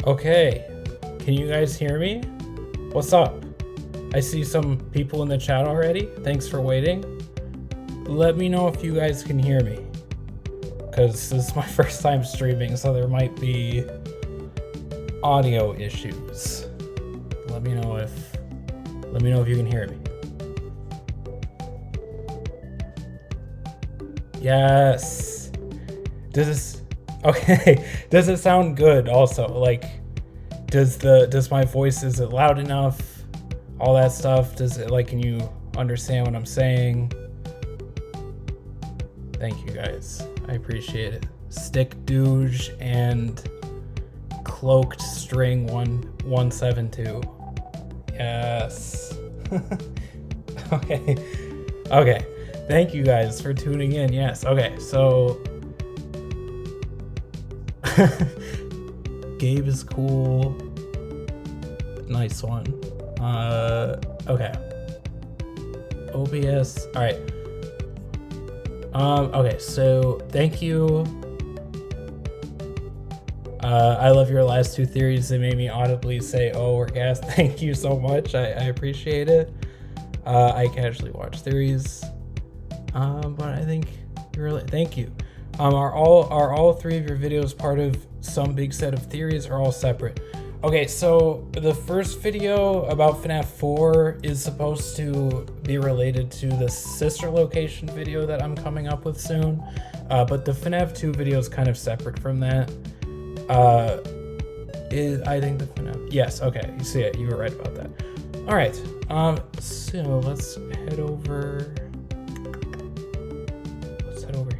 Okay, can you guys hear me? What's up? I see some people in the chat already. Thanks for waiting. Let me know if you guys can hear me, because this is my first time streaming, so there might be audio issues. Let me know if you can hear me. Yes. Okay, does it sound good also? Like, does my voice, is it loud enough? All that stuff, does it, like, can you understand what I'm saying? Thank you guys, I appreciate it. Stick Douge and Cloaked String 172. Yes. Okay. Thank you guys for tuning in. Yes. Okay. So Gabe is cool. Nice one. Okay. OBS. All right. Okay. So thank you. I love your last two theories. They made me audibly say, "Oh, or gas." Thank you so much. I appreciate it. I casually watch theories. But I think really, thank you. Are all three of your videos part of some big set of theories, or all separate? Okay, so the first video about FNAF 4 is supposed to be related to the sister location video that I'm coming up with soon. But the FNAF 2 video is kind of separate from that. I think the FNAF, yes, okay, you see it, you were right about that. All right, so let's head over.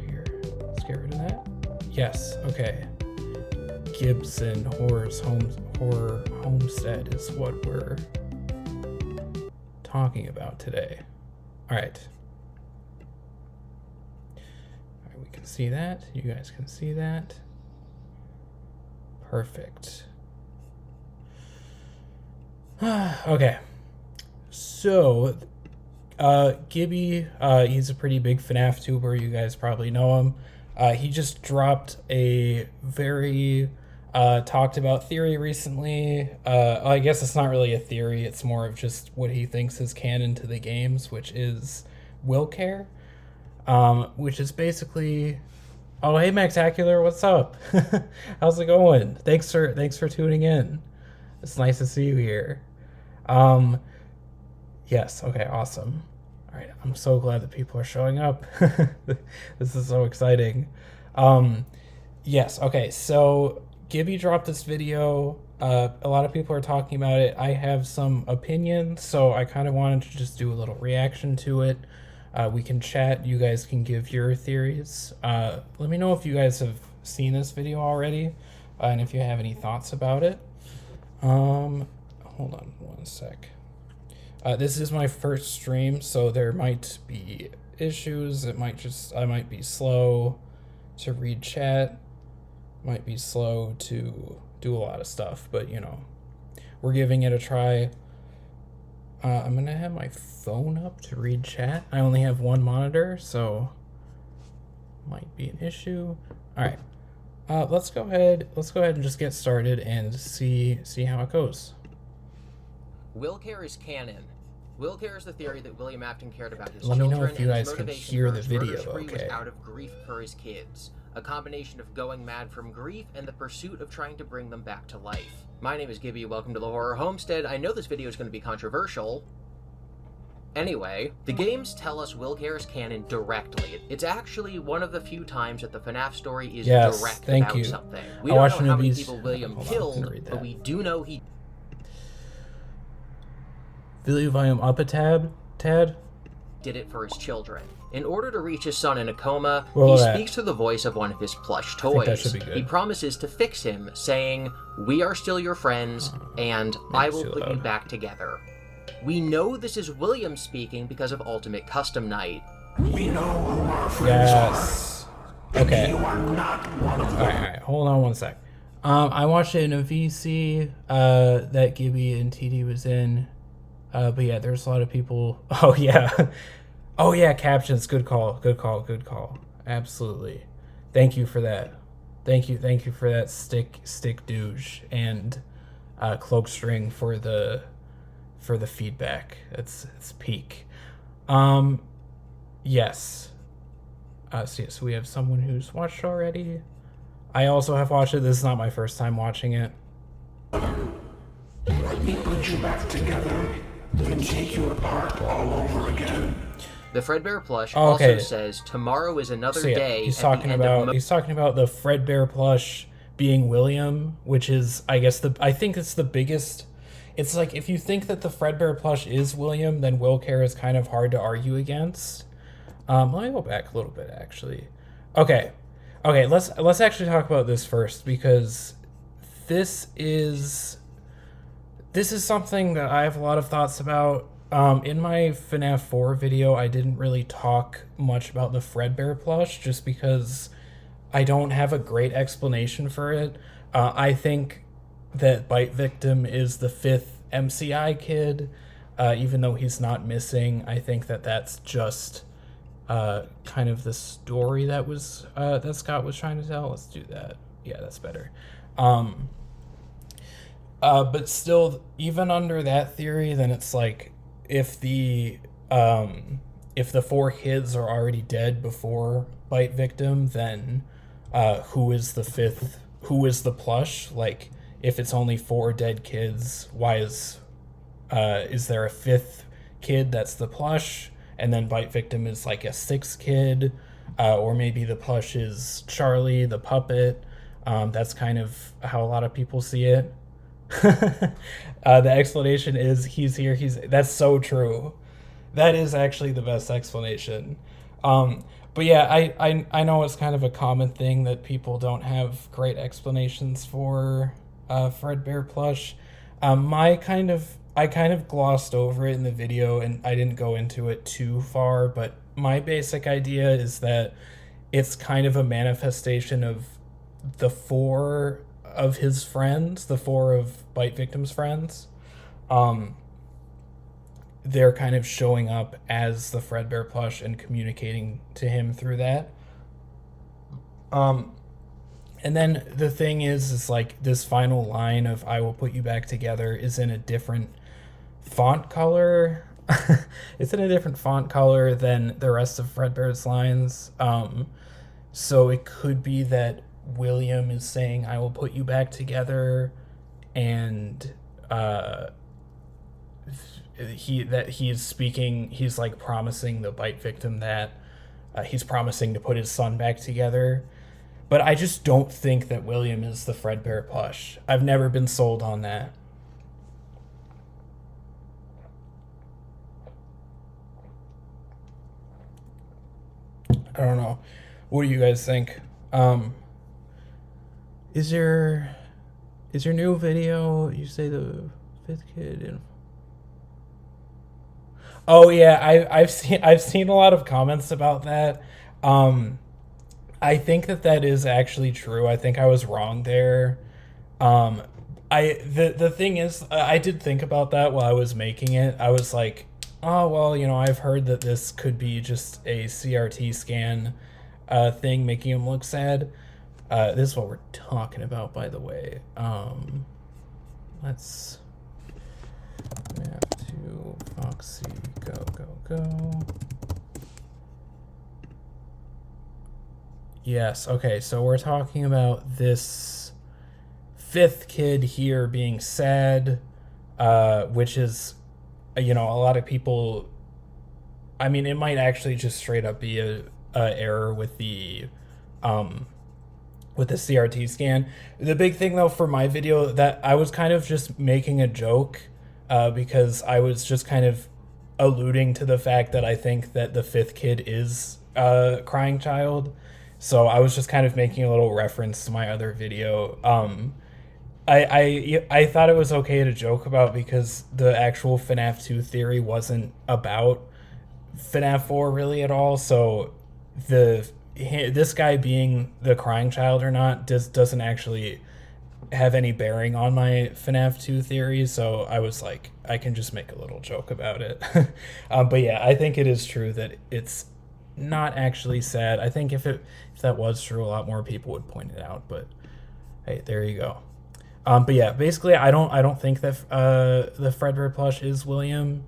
Here. Let's get rid of that. Yes, okay. Gibson Horror Homestead is what we're talking about today. All right. We can see that. You guys can see that. Perfect. Okay. So, Gibby, he's a pretty big FNAF tuber. You guys probably know him. He just dropped a very talked about theory recently. I guess it's not really a theory. It's more of just what he thinks is canon to the games, which is WillCare, which is basically... Oh, hey, Maxtacular, what's up? How's it going? Thanks for tuning in. It's nice to see you here. Yes, okay, awesome. All right, I'm so glad that people are showing up. This is so exciting. Yes, okay, so Gibby dropped this video. A lot of people are talking about it. I have some opinions, so I kind of wanted to just do a little reaction to it. We can chat. You guys can give your theories. Let me know if you guys have seen this video already, and if you have any thoughts about it. Hold on one sec. This is my first stream, so there might be issues. I might be slow to read chat, might be slow to do a lot of stuff, but you know, we're giving it a try. I'm gonna have my phone up to read chat. I only have one monitor, so might be an issue. All right, let's go ahead and just get started and see how it goes. WillCare is canon. WillCare is the theory that William Afton cared about his Let me children, know if you and his guys can motivation hear for the his murder video, spree was okay? out of grief for his kids. A combination of going mad from grief and the pursuit of trying to bring them back to life. My name is Gibby, welcome to the Horror Homestead. I know this video is going to be controversial. Anyway, the games tell us WillCare is canon directly. It's actually one of the few times that the FNAF story is direct about something. We don't know how many people William killed, but we do know he... Video volume up a tad? Did it for his children. In order to reach his son in a coma, Well, he speaks through the voice of one of his plush toys. that should be good. He promises to fix him, saying, "We are still your friends, and I will put you back together." We know this is William speaking because of Ultimate Custom Night. We know who our friends are. Okay. You are not one of them. Alright, hold on one sec. I watched it in a VC that Gibby and TD was in. But yeah, there's a lot of people. Oh yeah. Oh yeah, captions. Good call. Absolutely. Thank you for that. Thank you for that stick douche and cloak string for the feedback. It's peak. Yes. So we have someone who's watched already. I also have watched it. This is not my first time watching it. Let me put you back together, then take you apart all over again. The Fredbear plush also says tomorrow is another day. He's talking about the Fredbear plush being William, which is, I guess, I think it's the biggest. It's like, if you think that the Fredbear plush is William, then WillCare is kind of hard to argue against. Let me go back a little bit, actually. Okay, let's actually talk about this first, because this is something that I have a lot of thoughts about. In my FNAF 4 video, I didn't really talk much about the Fredbear plush, just because I don't have a great explanation for it. I think that Bite Victim is the 5th MCI kid, even though he's not missing. I think that that's just kind of the story that was that Scott was trying to tell. Let's do that. Yeah, that's better. But still, even under that theory, then it's like, if the 4 kids are already dead before Bite Victim, then who is the 5th? Who is the plush? Like, if it's only 4 dead kids, why is there a 5th kid that's the plush, and then Bite Victim is like a 6th kid, or maybe the plush is Charlie the puppet. That's kind of how a lot of people see it. The explanation is he's here. That's so true. That is actually the best explanation. But yeah, I know it's kind of a common thing that people don't have great explanations for Fredbear plush. I kind of glossed over it in the video, and I didn't go into it too far, but my basic idea is that it's kind of a manifestation of the 4 of his friends, the 4 of Bite Victim's friends. They're kind of showing up as the Fredbear plush and communicating to him through that. And then the thing is like, this final line of "I will put you back together" is in a different font color. It's in a different font color than the rest of Fredbear's lines. So it could be that William is saying "I will put you back together," and he's like promising the Bite Victim that he's promising to put his son back together. But I just don't think that William is the Fredbear plush. I've never been sold on that. I don't know. What do you guys think? Is your new video, you say the 5th kid in... Oh yeah, I've seen a lot of comments about that. I think that is actually true. I think I was wrong there. The thing is, I did think about that while I was making it. I was like, oh well, I've heard that this could be just a CRT scan thing making him look sad. This is what we're talking about, by the way. Let's map to Foxy, go. Yes, okay, so we're talking about this 5th kid here being sad, which is, a lot of people, I mean, it might actually just straight up be a error with the CRT scan. The big thing, though, for my video, that I was kind of just making a joke, because I was just kind of alluding to the fact that I think that the 5th kid is a crying child. So I was just kind of making a little reference to my other video. I thought it was okay to joke about, because the actual FNAF 2 theory wasn't about FNAF 4 really at all. So this guy being the crying child or not doesn't actually have any bearing on my FNAF 2 theory. So I was like, I can just make a little joke about it. But yeah, I think it is true that it's not actually sad. I think if that was true, a lot more people would point it out. But hey, there you go. But yeah, basically, I don't think that the Fredbear plush is William,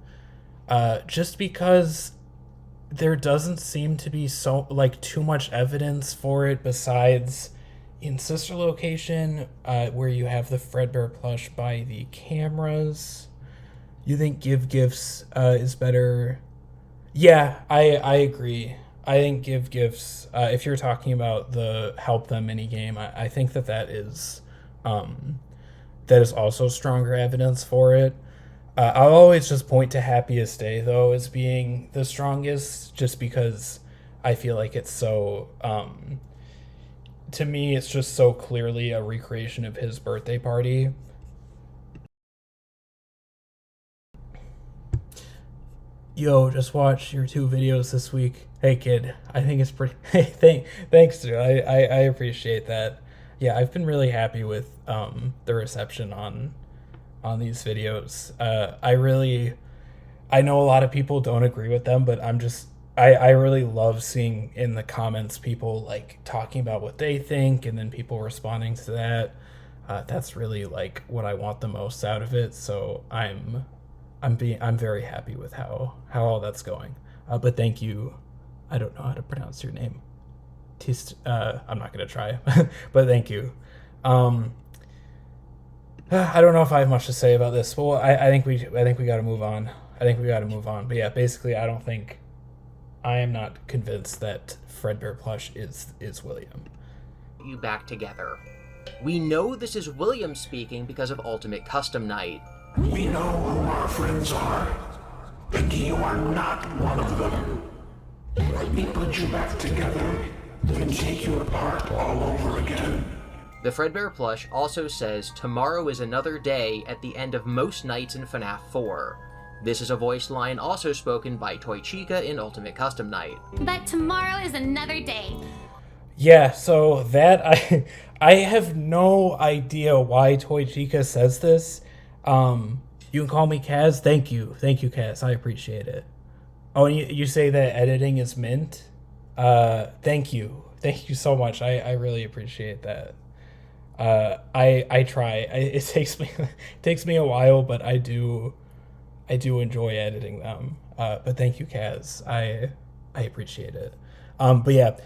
just because there doesn't seem to be too much evidence for it besides in Sister Location, where you have the Fredbear plush by the cameras. You think Give Gifts is better? Yeah, I agree. I think Give Gifts, if you're talking about the Help Them minigame, I think that is also stronger evidence for it. I'll always just point to Happiest Day, though, as being the strongest, just because I feel like it's so... to me, it's just so clearly a recreation of his birthday party. Yo, just watched your 2 videos this week. Hey, kid, I think it's pretty... Hey, thanks, dude. I appreciate that. Yeah, I've been really happy with the reception on these videos. I know a lot of people don't agree with them, but I really love seeing in the comments people like talking about what they think and then people responding to that. That's really like what I want the most out of it. So I'm very happy with how all that's going. But thank you. I don't know how to pronounce your name. I'm not gonna try, but thank you. I don't know if I have much to say about this. Well, I think we got to move on. But yeah, basically, I am not convinced that Fredbear plush is William. You back together. We know this is William speaking because of Ultimate Custom Night. We know who our friends are, and you are not one of them. Let me put you back together, then take you apart all over again. The Fredbear plush also says tomorrow is another day at the end of most nights in FNAF 4. This is a voice line also spoken by Toy Chica in Ultimate Custom Night. But tomorrow is another day. Yeah, so that I have no idea why Toy Chica says this. You can call me Kaz. Thank you, Kaz. I appreciate it. Oh, and you say that editing is mint. Thank you so much. I really appreciate that. I try. It takes me a while, but I do enjoy editing them. But thank you, Kaz. I appreciate it. But yeah,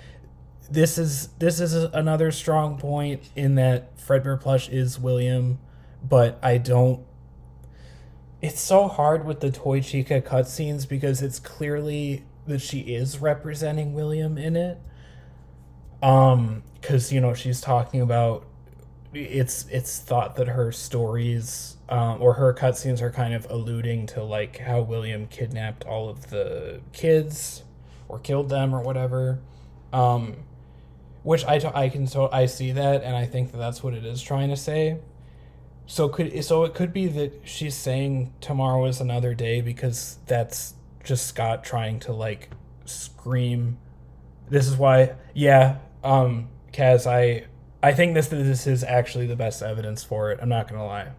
this is another strong point in that Fredbear plush is William, but I don't. It's so hard with the Toy Chica cutscenes because it's clearly that she is representing William in it. Because she's talking about. It's thought that her stories or her cutscenes are kind of alluding to like how William kidnapped all of the kids or killed them or whatever, which I see that and I think that that's what it is trying to say. So it could be that she's saying tomorrow is another day because that's just Scott trying to like scream. This is why, yeah, Kaz, I think this is actually the best evidence for it. I'm not gonna lie.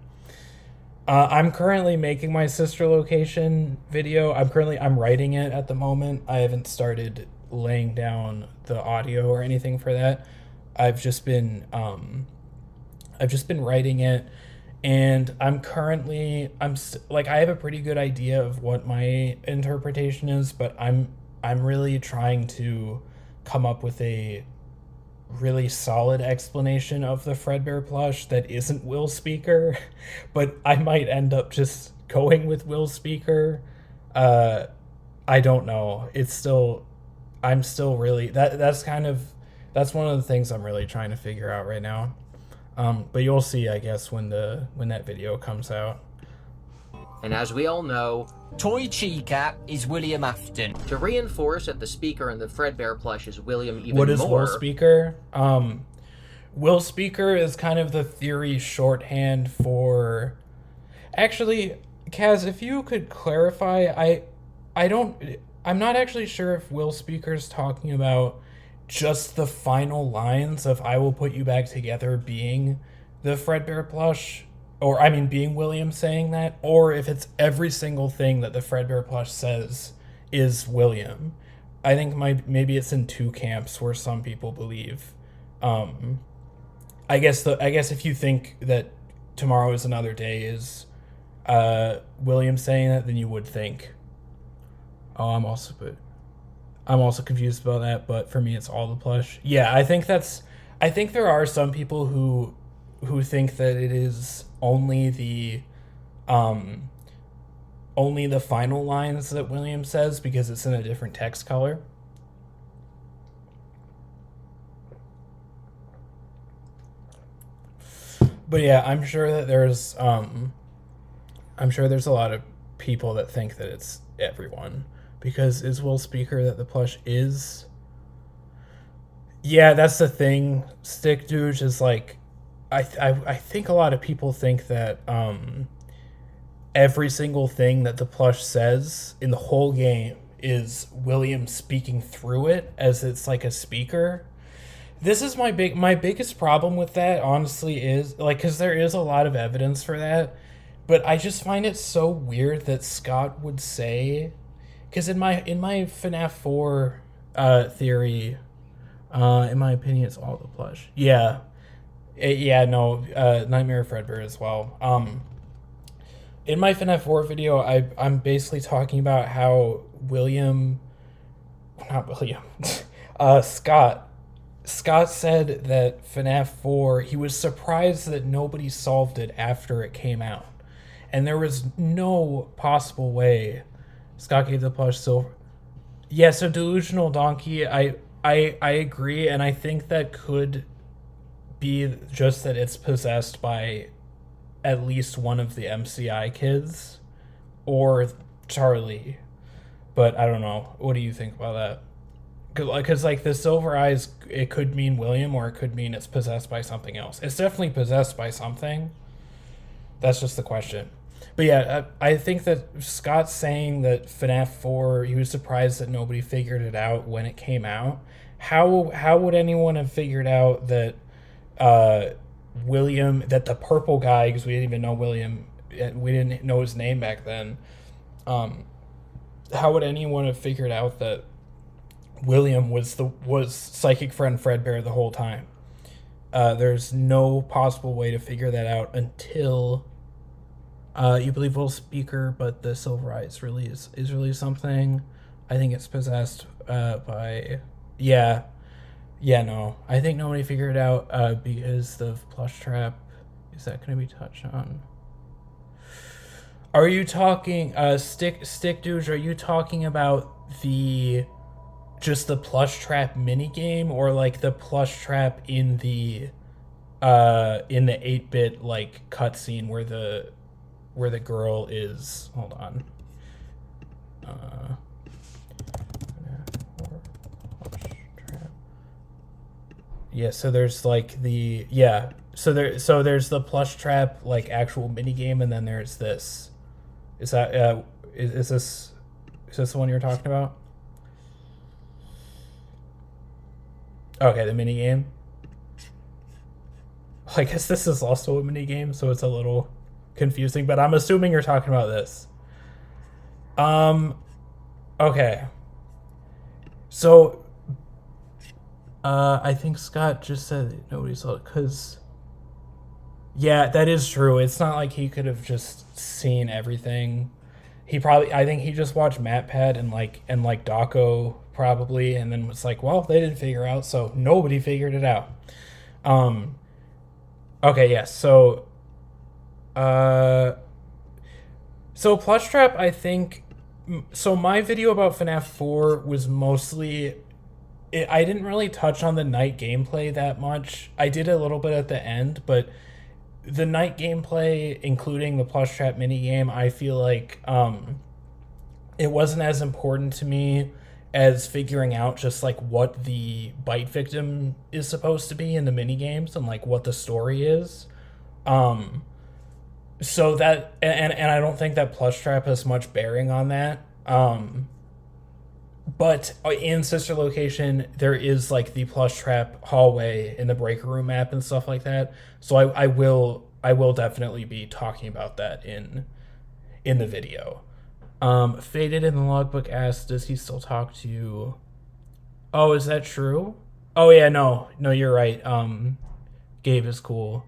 I'm currently making my Sister Location video. I'm writing it at the moment. I haven't started laying down the audio or anything for that. I've just been writing it, and I have a pretty good idea of what my interpretation is, but I'm really trying to come up with a really solid explanation of the Fredbear plush that isn't Will Speaker, but I might end up just going with Will Speaker. I don't know. I'm still really that's one of the things I'm really trying to figure out right now. But you'll see, I guess, when that video comes out. And as we all know, Toy Chica is William Afton. To reinforce that the speaker in the Fredbear plush is William even more... What is Will Speaker? Will Speaker is kind of the theory shorthand for... Actually, Kaz, if you could clarify, I'm not actually sure if Will Speaker's talking about just the final lines of I will put you back together being the Fredbear plush, or I mean being William saying that, or if it's every single thing that the Fredbear plush says is William. maybe it's in two camps where some people believe. I guess if you think that tomorrow is another day is William saying that, then you would think, oh, I'm also confused about that, but for me it's all the plush. Yeah, I think there are some people who think that it is only the final lines that William says because it's in a different text color. But yeah, I'm sure there's a lot of people that think that it's everyone, because is Will Speaker that the plush is? Yeah, that's the thing. Stick Douche is like, I think a lot of people think that every single thing that the plush says in the whole game is William speaking through it as it's like a speaker. This is my biggest problem with that, honestly, is like, because there is a lot of evidence for that, but I just find it so weird that Scott would say, because in my FNAF 4 theory, in my opinion, it's all the plush. Yeah, Nightmare of Fredbear as well. In my FNAF 4 video, I'm basically talking about how Scott said that FNAF 4, he was surprised that nobody solved it after it came out. And there was no possible way Scott gave the plush silver. Yeah, so Delusional Donkey, I agree, and I think that could be just that it's possessed by at least one of the MCI kids or Charlie. But I don't know. What do you think about that? Because like the silver eyes, it could mean William or it could mean it's possessed by something else. It's definitely possessed by something. That's just the question. But yeah, I think that Scott's saying that FNAF 4, he was surprised that nobody figured it out when it came out. How would anyone have figured out that William, that the purple guy, because we didn't even know William, we didn't know his name back then. How would anyone have figured out that William was Psychic Friend Fredbear the whole time? There's no possible way to figure that out until you believe Will Speaker, but the silver eyes really is really something. I think it's possessed by no. I think nobody figured it out because the plush trap. Is that going to be touched on? Are you talking Stick Douche? Are you talking about just the plush trap mini game, or like the plush trap in the 8-bit like cutscene where the girl is? Hold on. Yeah, so there's like so there's the plush trap like actual mini game, and then there's this. Is that is this the one you're talking about? Okay, the mini game. I guess this is also a mini game, so it's a little confusing, but I'm assuming you're talking about this. Okay. So I think Scott just said that nobody saw it, because yeah, that is true. It's not like he could have just seen everything. I think he just watched MatPat and Daco probably, and then was like, well, they didn't figure out, so nobody figured it out. Okay, yes, so plush trap, I think. So my video about FNAF 4 was mostly, I didn't really touch on the night gameplay that much. I did a little bit at the end, but the night gameplay, including the plush trap minigame, I feel like it wasn't as important to me as figuring out just like what the bite victim is supposed to be in the minigames and like what the story is. So that, and I don't think that plush trap has much bearing on that. But in Sister Location, there is like the plush trap hallway in the breaker room map and stuff like that. So I will definitely be talking about that in the video. Faded in the logbook asks, does he still talk to Oh, is that true? Oh yeah, no, you're right. Gabe is cool.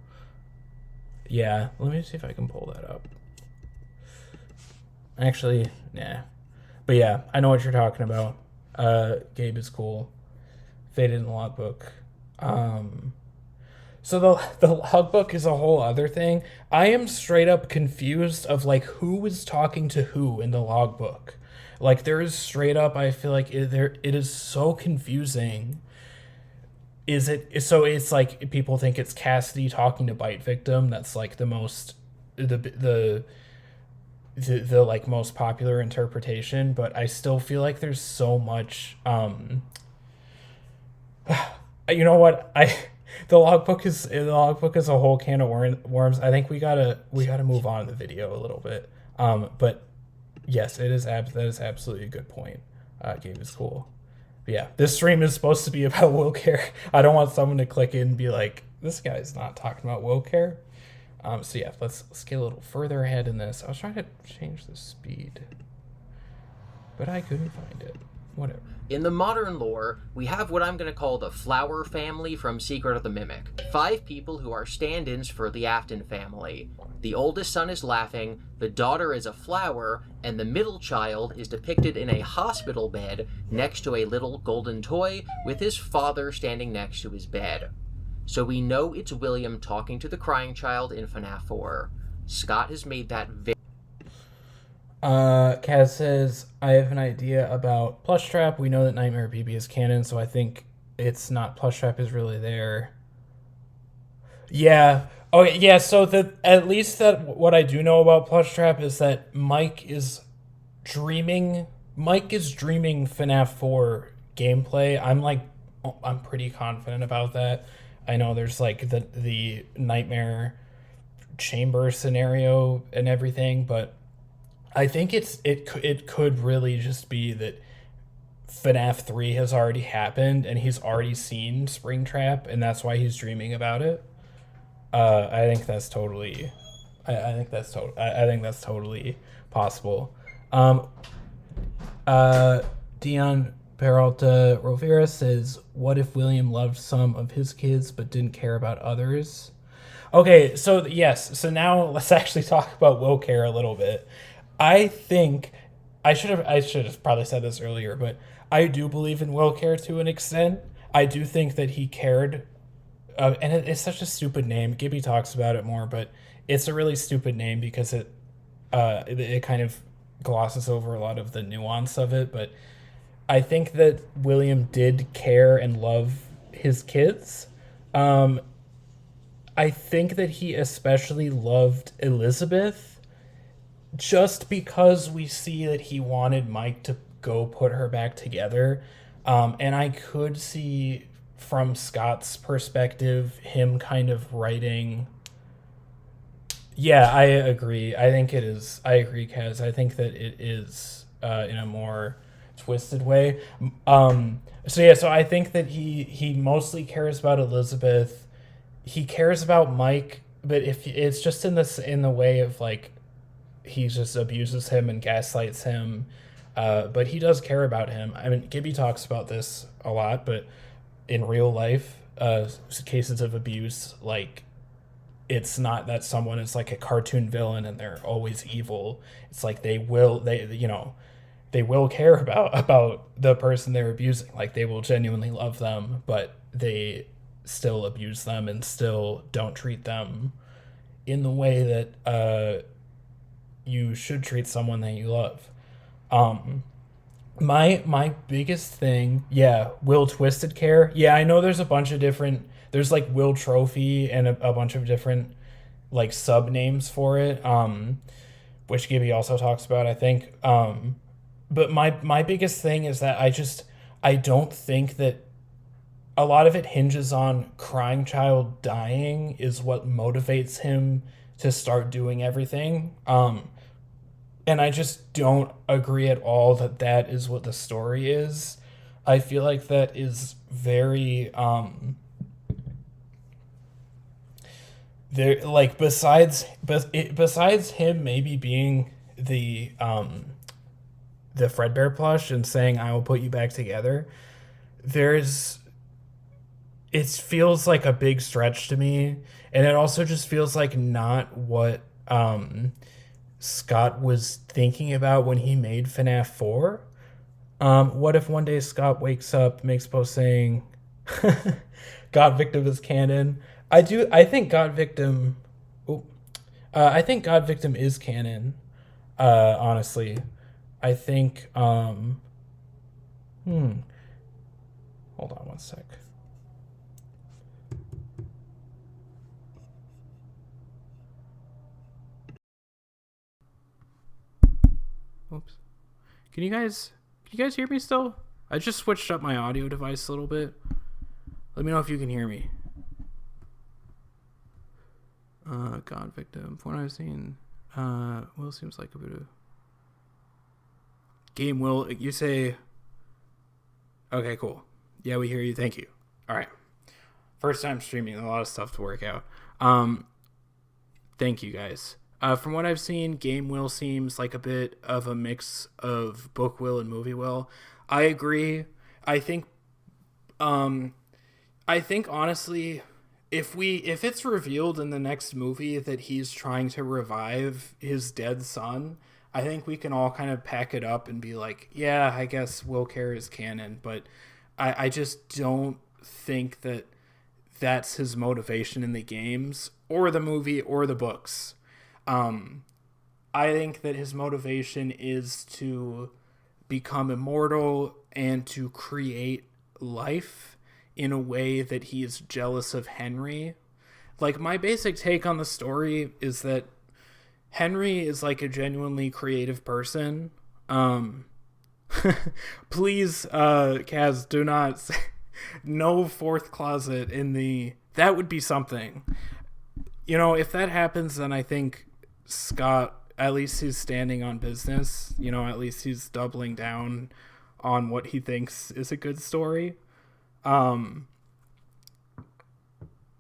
Yeah, let me see if I can pull that up. Actually, nah. But yeah, I know what you're talking about. Gabe is cool. Faded in the logbook. So the logbook is a whole other thing. I am straight up confused of like who was talking to who in the logbook. Like there is straight up, I feel like it is so confusing. Is it so? It's like people think it's Cassidy talking to Bite Victim. That's like the most the like most popular interpretation. But I still feel like there's so much. You know what I. The logbook is a whole can of worms. I think we gotta move on to the video a little bit. But yes, that is absolutely a good point. Gabe is cool. But yeah, this stream is supposed to be about WillCare. I don't want someone to click in and be like, this guy's not talking about WillCare. So yeah, let's get a little further ahead in this. I was trying to change the speed, but I couldn't find it. Whatever. In the modern lore, we have what I'm going to call the Flower family from Secret of the Mimic. 5 people who are stand-ins for the Afton family. The oldest son is laughing, the daughter is a flower, and the middle child is depicted in a hospital bed next to a little golden toy with his father standing next to his bed. So we know it's William talking to the crying child in FNAF 4. Scott has made that very... Kaz says, I have an idea about Plush Trap. We know that Nightmare BB is canon, so I think it's not Plush Trap is really there. Yeah. Oh, yeah, so at least that what I do know about Plush Trap is that Mike is dreaming FNAF 4 gameplay. I'm pretty confident about that. I know there's like the nightmare chamber scenario and everything, but I think it could really just be that FNAF 3 has already happened and he's already seen Springtrap and that's why he's dreaming about it. I think that's totally possible. Dion Peralta Rovera says, what if William loved some of his kids but didn't care about others? Okay, so yes, so now let's actually talk about WillCare a little bit. I think I should have probably said this earlier, but I do believe in WillCare to an extent. I do think that he cared, and it's such a stupid name. Gibby talks about it more, but it's a really stupid name because it kind of glosses over a lot of the nuance of it. But I think that William did care and love his kids. I think that he especially loved Elizabeth. Just because we see that he wanted Mike to go put her back together. And I could see from Scott's perspective, him kind of writing... Yeah, I agree. I agree, Kaz. I think that it is in a more twisted way. So I think that he mostly cares about Elizabeth. He cares about Mike, but if it's just in the way of like, he just abuses him and gaslights him, but he does care about him. I mean, Gibby talks about this a lot, but in real life, cases of abuse, like, it's not that someone is like a cartoon villain and they're always evil. It's like they will care about the person they're abusing. Like, they will genuinely love them, but they still abuse them and still don't treat them in the way that you should treat someone that you love. My biggest thing, Will Twisted Care. Yeah, I know there's a bunch of different, there's like Will Trophy and a bunch of different like sub names for it, which Gibby also talks about, I think. But my biggest thing is that I don't think that a lot of it hinges on crying child dying is what motivates him to start doing everything. And I just don't agree at all that is what the story is. I feel like that is very there, like, besides him maybe being the Fredbear plush and saying I will put you back together, there's it feels like a big stretch to me, and it also just feels like not what Scott was thinking about when he made FNAF 4. What if one day Scott wakes up, makes a post saying God Victim is canon? I think God Victim I think God Victim is canon. Honestly. I think hold on one sec. Oops. Can you guys hear me still? I just switched up my audio device a little bit. Let me know if you can hear me. God Victim. From what I've seen, Will seems like a bit of game. Will, you say? Okay, cool. Yeah, we hear you. Thank you. All right. First time streaming, a lot of stuff to work out. Thank you guys. From what I've seen, Game Will seems like a bit of a mix of book Will and movie Will. I agree. I think honestly, if it's revealed in the next movie that he's trying to revive his dead son, I think we can all kind of pack it up and be like, yeah, I guess WillCare is canon, but I just don't think that that's his motivation in the games or the movie or the books. I think that his motivation is to become immortal and to create life in a way that he is jealous of Henry. Like, my basic take on the story is that Henry is like a genuinely creative person. Please, Kaz, do not say no fourth closet in the... That would be something. You know, if that happens, then I think Scott, at least he's standing on business. You know, at least he's doubling down on what he thinks is a good story.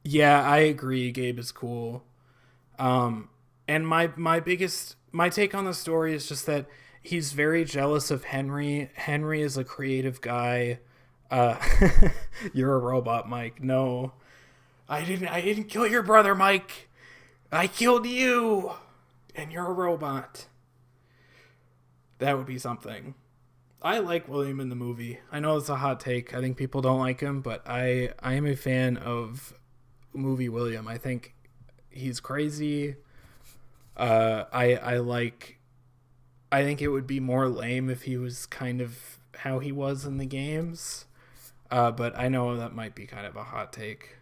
Yeah, I agree. Gabe is cool. And my take on the story is just that he's very jealous of Henry. Henry is a creative guy. You're a robot, Mike. No, I didn't kill your brother, Mike. I killed you, and you're a robot. That would be something. I like William in the movie. I know it's a hot take. I think people don't like him, but I am a fan of movie William. I think he's crazy. I think it would be more lame if he was kind of how he was in the games. But I know that might be kind of a hot take.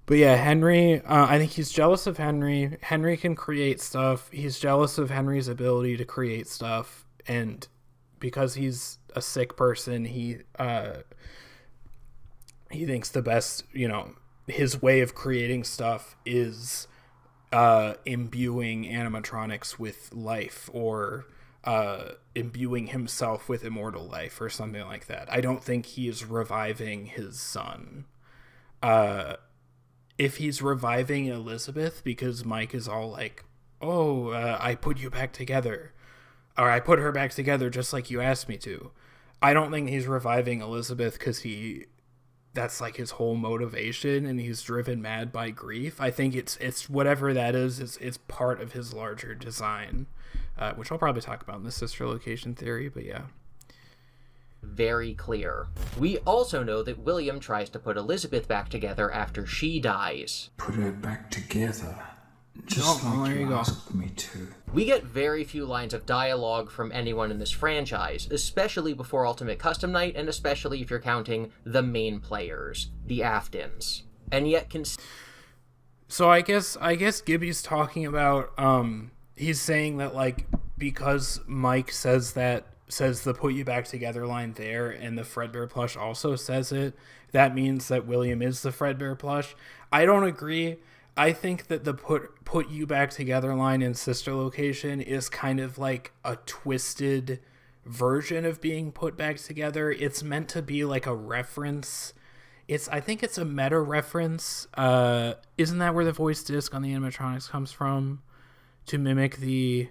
But yeah, Henry, I think he's jealous of Henry. Henry can create stuff. He's jealous of Henry's ability to create stuff. And because he's a sick person, he thinks the best, his way of creating stuff is imbuing animatronics with life, or imbuing himself with immortal life, or something like that. I don't think he is reviving his son. If he's reviving Elizabeth because Mike is all like, oh, I put you back together, or I put her back together just like you asked me to, I don't think he's reviving Elizabeth because that's like his whole motivation and he's driven mad by grief. I think it's whatever that is it's part of his larger design, which I'll probably talk about in the sister location theory, but yeah. Very clear. We also know that William tries to put Elizabeth back together after she dies. Put her back together, just like you asked me to. We get very few lines of dialogue from anyone in this franchise, especially before Ultimate Custom Night, and especially if you're counting the main players, the Aftons. And yet So I guess Gibby's talking about, he's saying that, like, because Mike says the put you back together line there, and the Fredbear plush also says it, that means that William is the Fredbear plush. I don't agree. I think that the put you back together line in sister location is kind of like a twisted version of being put back together. It's meant to be like a reference. I think it's a meta reference. Isn't that where the voice disc on the animatronics comes from? to mimic the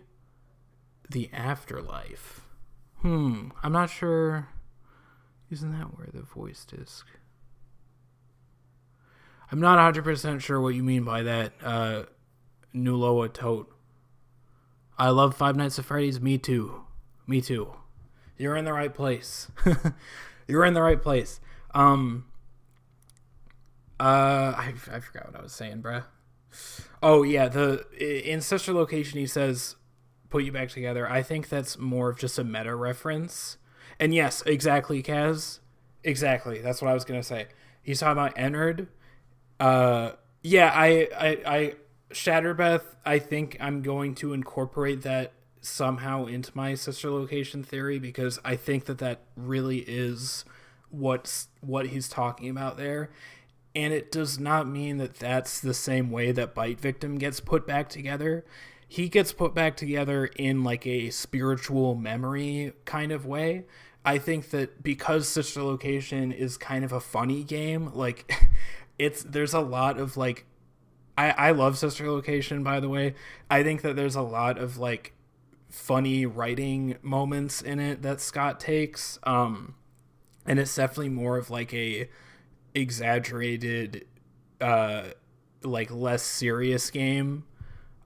afterlife. I'm not sure. Isn't that where the voice disc? I'm not 100% sure what you mean by that, Nuloa Tote. I love Five Nights at Freddy's. Me too. Me too. You're in the right place. You're in the right place. I forgot what I was saying, bruh. Oh, yeah, in Sister Location, he says, put you back together. I think that's more of just a meta reference. And yes, exactly, Kaz. Exactly, that's what I was going to say. He's talking about Ennard. Yeah, I Shatterbeth, I think I'm going to incorporate that somehow into my Sister Location theory, because I think that really is what he's talking about there. And it does not mean that that's the same way that Bite Victim gets put back together. He gets put back together in like a spiritual memory kind of way. I think that because Sister Location is kind of a funny game, like there's a lot of like, I love Sister Location, by the way. I think that there's a lot of like funny writing moments in it that Scott takes. And it's definitely more of like a exaggerated, like less serious game.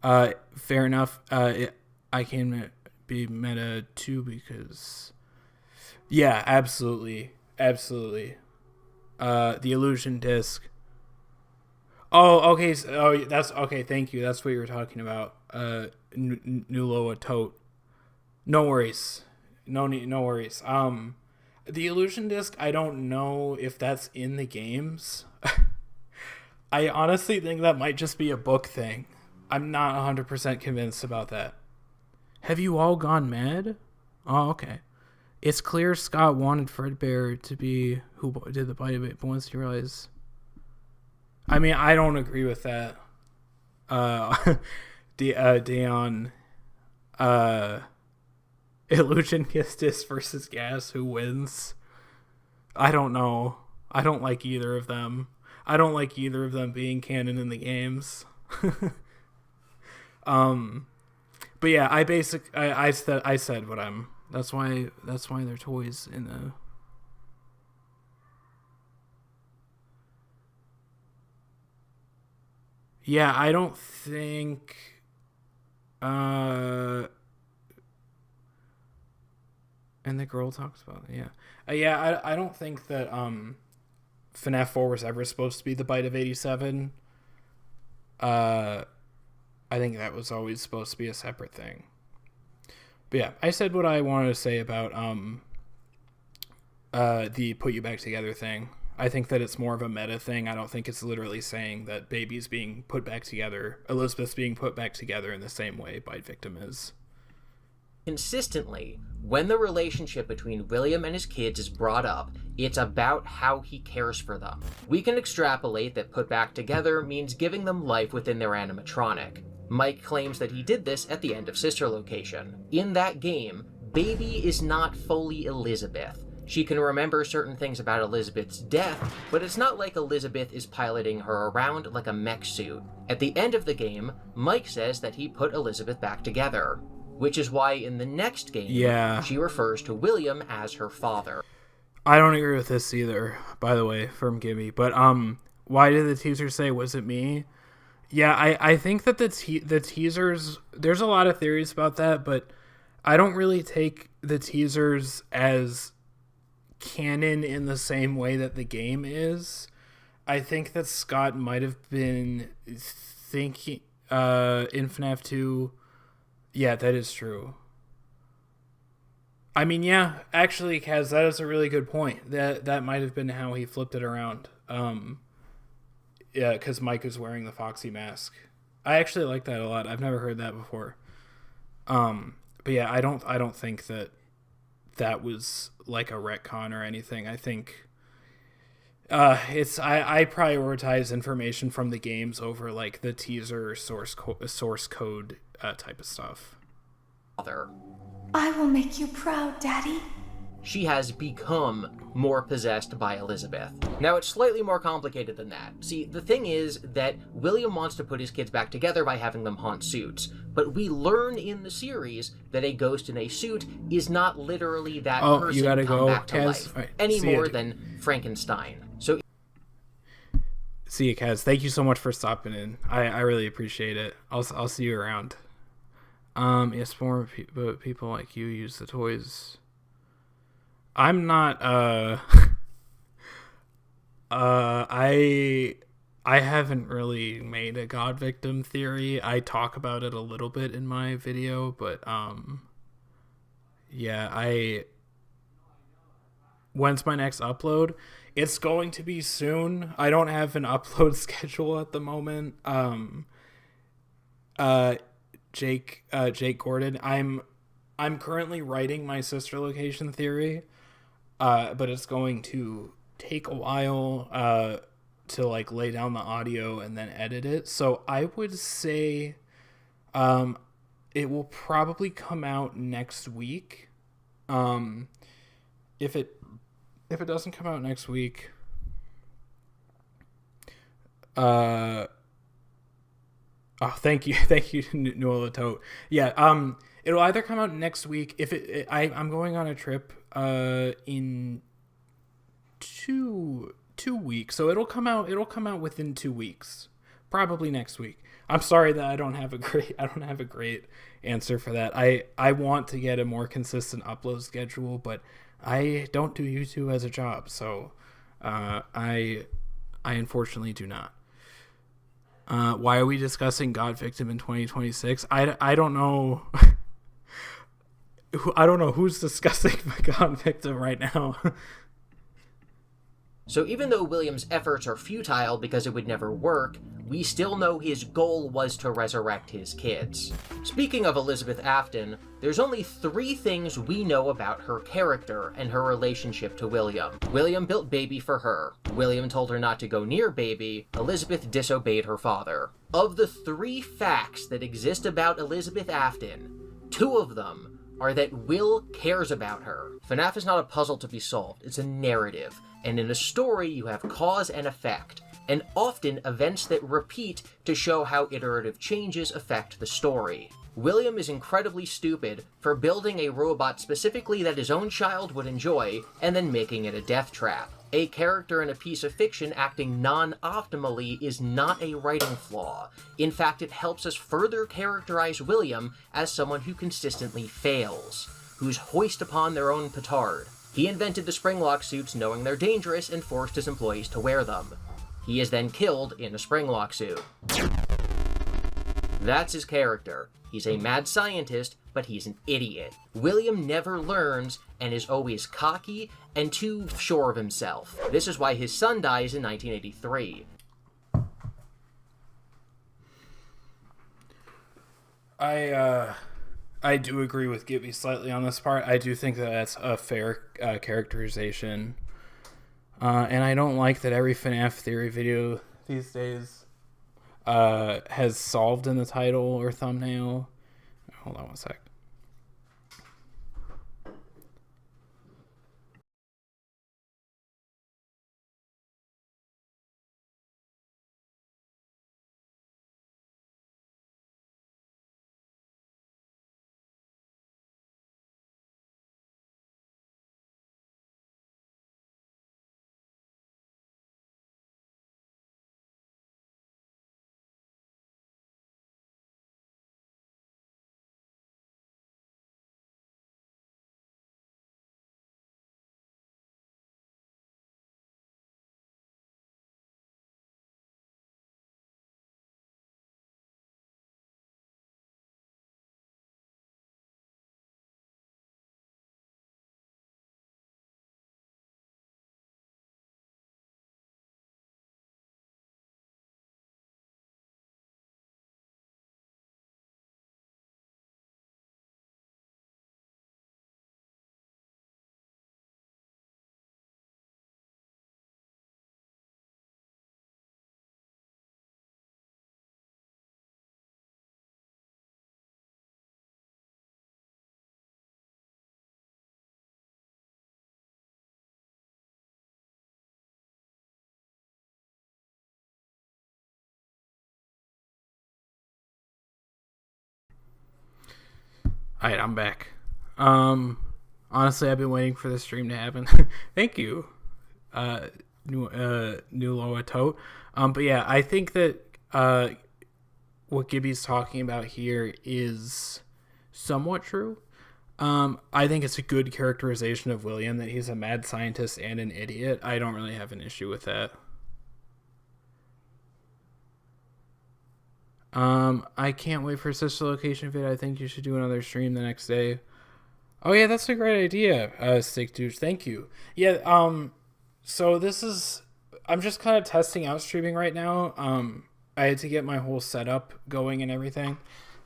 Fair enough. I can be meta too, because yeah, absolutely. The illusion disc. Oh, okay. That's okay. Thank you. That's what you were talking about. Nuloa Tote. No worries. No worries. The illusion disc, I don't know if that's in the games. I honestly think that might just be a book thing. I'm not 100% convinced about that. Have you all gone mad? Oh, okay. It's clear Scott wanted Fredbear to be who did the bite of it, but once you realize... I mean, I don't agree with that. Dion... Illusion Kistis versus Gas, who wins? I don't know. I don't like either of them. I don't like either of them being canon in the games. But yeah, I said what I'm. That's why they're toys in the. Yeah, I don't think. And the girl talks about it, yeah. I don't think that FNAF 4 was ever supposed to be the bite of 87. I think that was always supposed to be a separate thing. But yeah, I said what I wanted to say about the put you back together thing. I think that it's more of a meta thing. I don't think it's literally saying that Baby's being put back together, Elizabeth's being put back together in the same way Bite Victim is. Consistently, when the relationship between William and his kids is brought up, it's about how he cares for them. We can extrapolate that put back together means giving them life within their animatronic. Mike claims that he did this at the end of Sister Location. In that game, Baby is not fully Elizabeth. She can remember certain things about Elizabeth's death, but it's not like Elizabeth is piloting her around like a mech suit. At the end of the game, Mike says that he put Elizabeth back together, which is why in the next game, she refers to William as her father. I don't agree with this either, by the way, from Gibby. But why did the teaser say, was it me? Yeah, I think that the teasers, there's a lot of theories about that, but I don't really take the teasers as canon in the same way that the game is. I think that Scott might have been thinking in FNAF 2. Yeah, that is true. I mean, yeah, actually, Kaz, that is a really good point. That might have been how he flipped it around. Yeah, because Mike is wearing the Foxy mask. I actually like that a lot. I've never heard that before. But yeah, I don't think that was like a retcon or anything. I think I prioritize information from the games over like the teaser source code type of stuff. Father. I will make you proud, Daddy. she has become more possessed by Elizabeth. Now, it's slightly more complicated than that. See, the thing is that William wants to put his kids back together by having them haunt suits, but we learn in the series that a ghost in a suit is not literally that person you gotta come go, back to Kaz. life, Right, any see ya, more dude. than Frankenstein. So See you, Kaz. Thank you so much for stopping in. I really appreciate it. I'll see you around. Yes, more people like you use the toys. I'm not. I haven't really made a god victim theory. I talk about it a little bit in my video, but yeah, when's my next upload? It's going to be soon. I don't have an upload schedule at the moment. Jake Gordon. I'm currently writing my sister location theory, but it's going to take a while to like lay down the audio and then edit it. So I would say it will probably come out next week. If it doesn't come out next week, thank you, Noah Tote. Yeah, it'll either come out next week. I'm going on a trip in two weeks, so it'll come out within 2 weeks, probably next week. I'm sorry that I don't have a great answer for that. I want to get a more consistent upload schedule, but I don't do YouTube as a job, so I unfortunately do not. Why are we discussing God Victim in 2026? I don't know. I don't know who's discussing my God Victim right now. So even though William's efforts are futile because it would never work, we still know his goal was to resurrect his kids. Speaking of Elizabeth Afton, there's only 3 things we know about her character and her relationship to William. William built Baby for her. William told her not to go near Baby. Elizabeth disobeyed her father. Of the 3 facts that exist about Elizabeth Afton, 2 of them are that Will cares about her. FNAF is not a puzzle to be solved, it's a narrative. And in a story, you have cause and effect, and often events that repeat to show how iterative changes affect the story. William is incredibly stupid for building a robot specifically that his own child would enjoy, and then making it a death trap. A character in a piece of fiction acting non-optimally is not a writing flaw. In fact, it helps us further characterize William as someone who consistently fails, who's hoist upon their own petard. He invented the springlock suits knowing they're dangerous and forced his employees to wear them. He is then killed in a springlock suit. That's his character. He's a mad scientist, but he's an idiot. William never learns and is always cocky and too sure of himself. This is why his son dies in 1983. I do agree with Gibby slightly on this part. I do think that that's a fair characterization. And I don't like that every FNAF theory video these days has solved in the title or thumbnail. Hold on one sec. Alright, I'm back. Honestly, I've been waiting for this stream to happen. Thank you, New Loa Tote. But yeah, I think that what Gibby's talking about here is somewhat true. I think it's a good characterization of William that he's a mad scientist and an idiot. I don't really have an issue with that. I can't wait for Sister Location vid. I think you should do another stream the next day. Oh yeah, that's a great idea, Stick Douche. Thank you. Yeah, so I'm just kind of testing out streaming right now. I had to get my whole setup going and everything.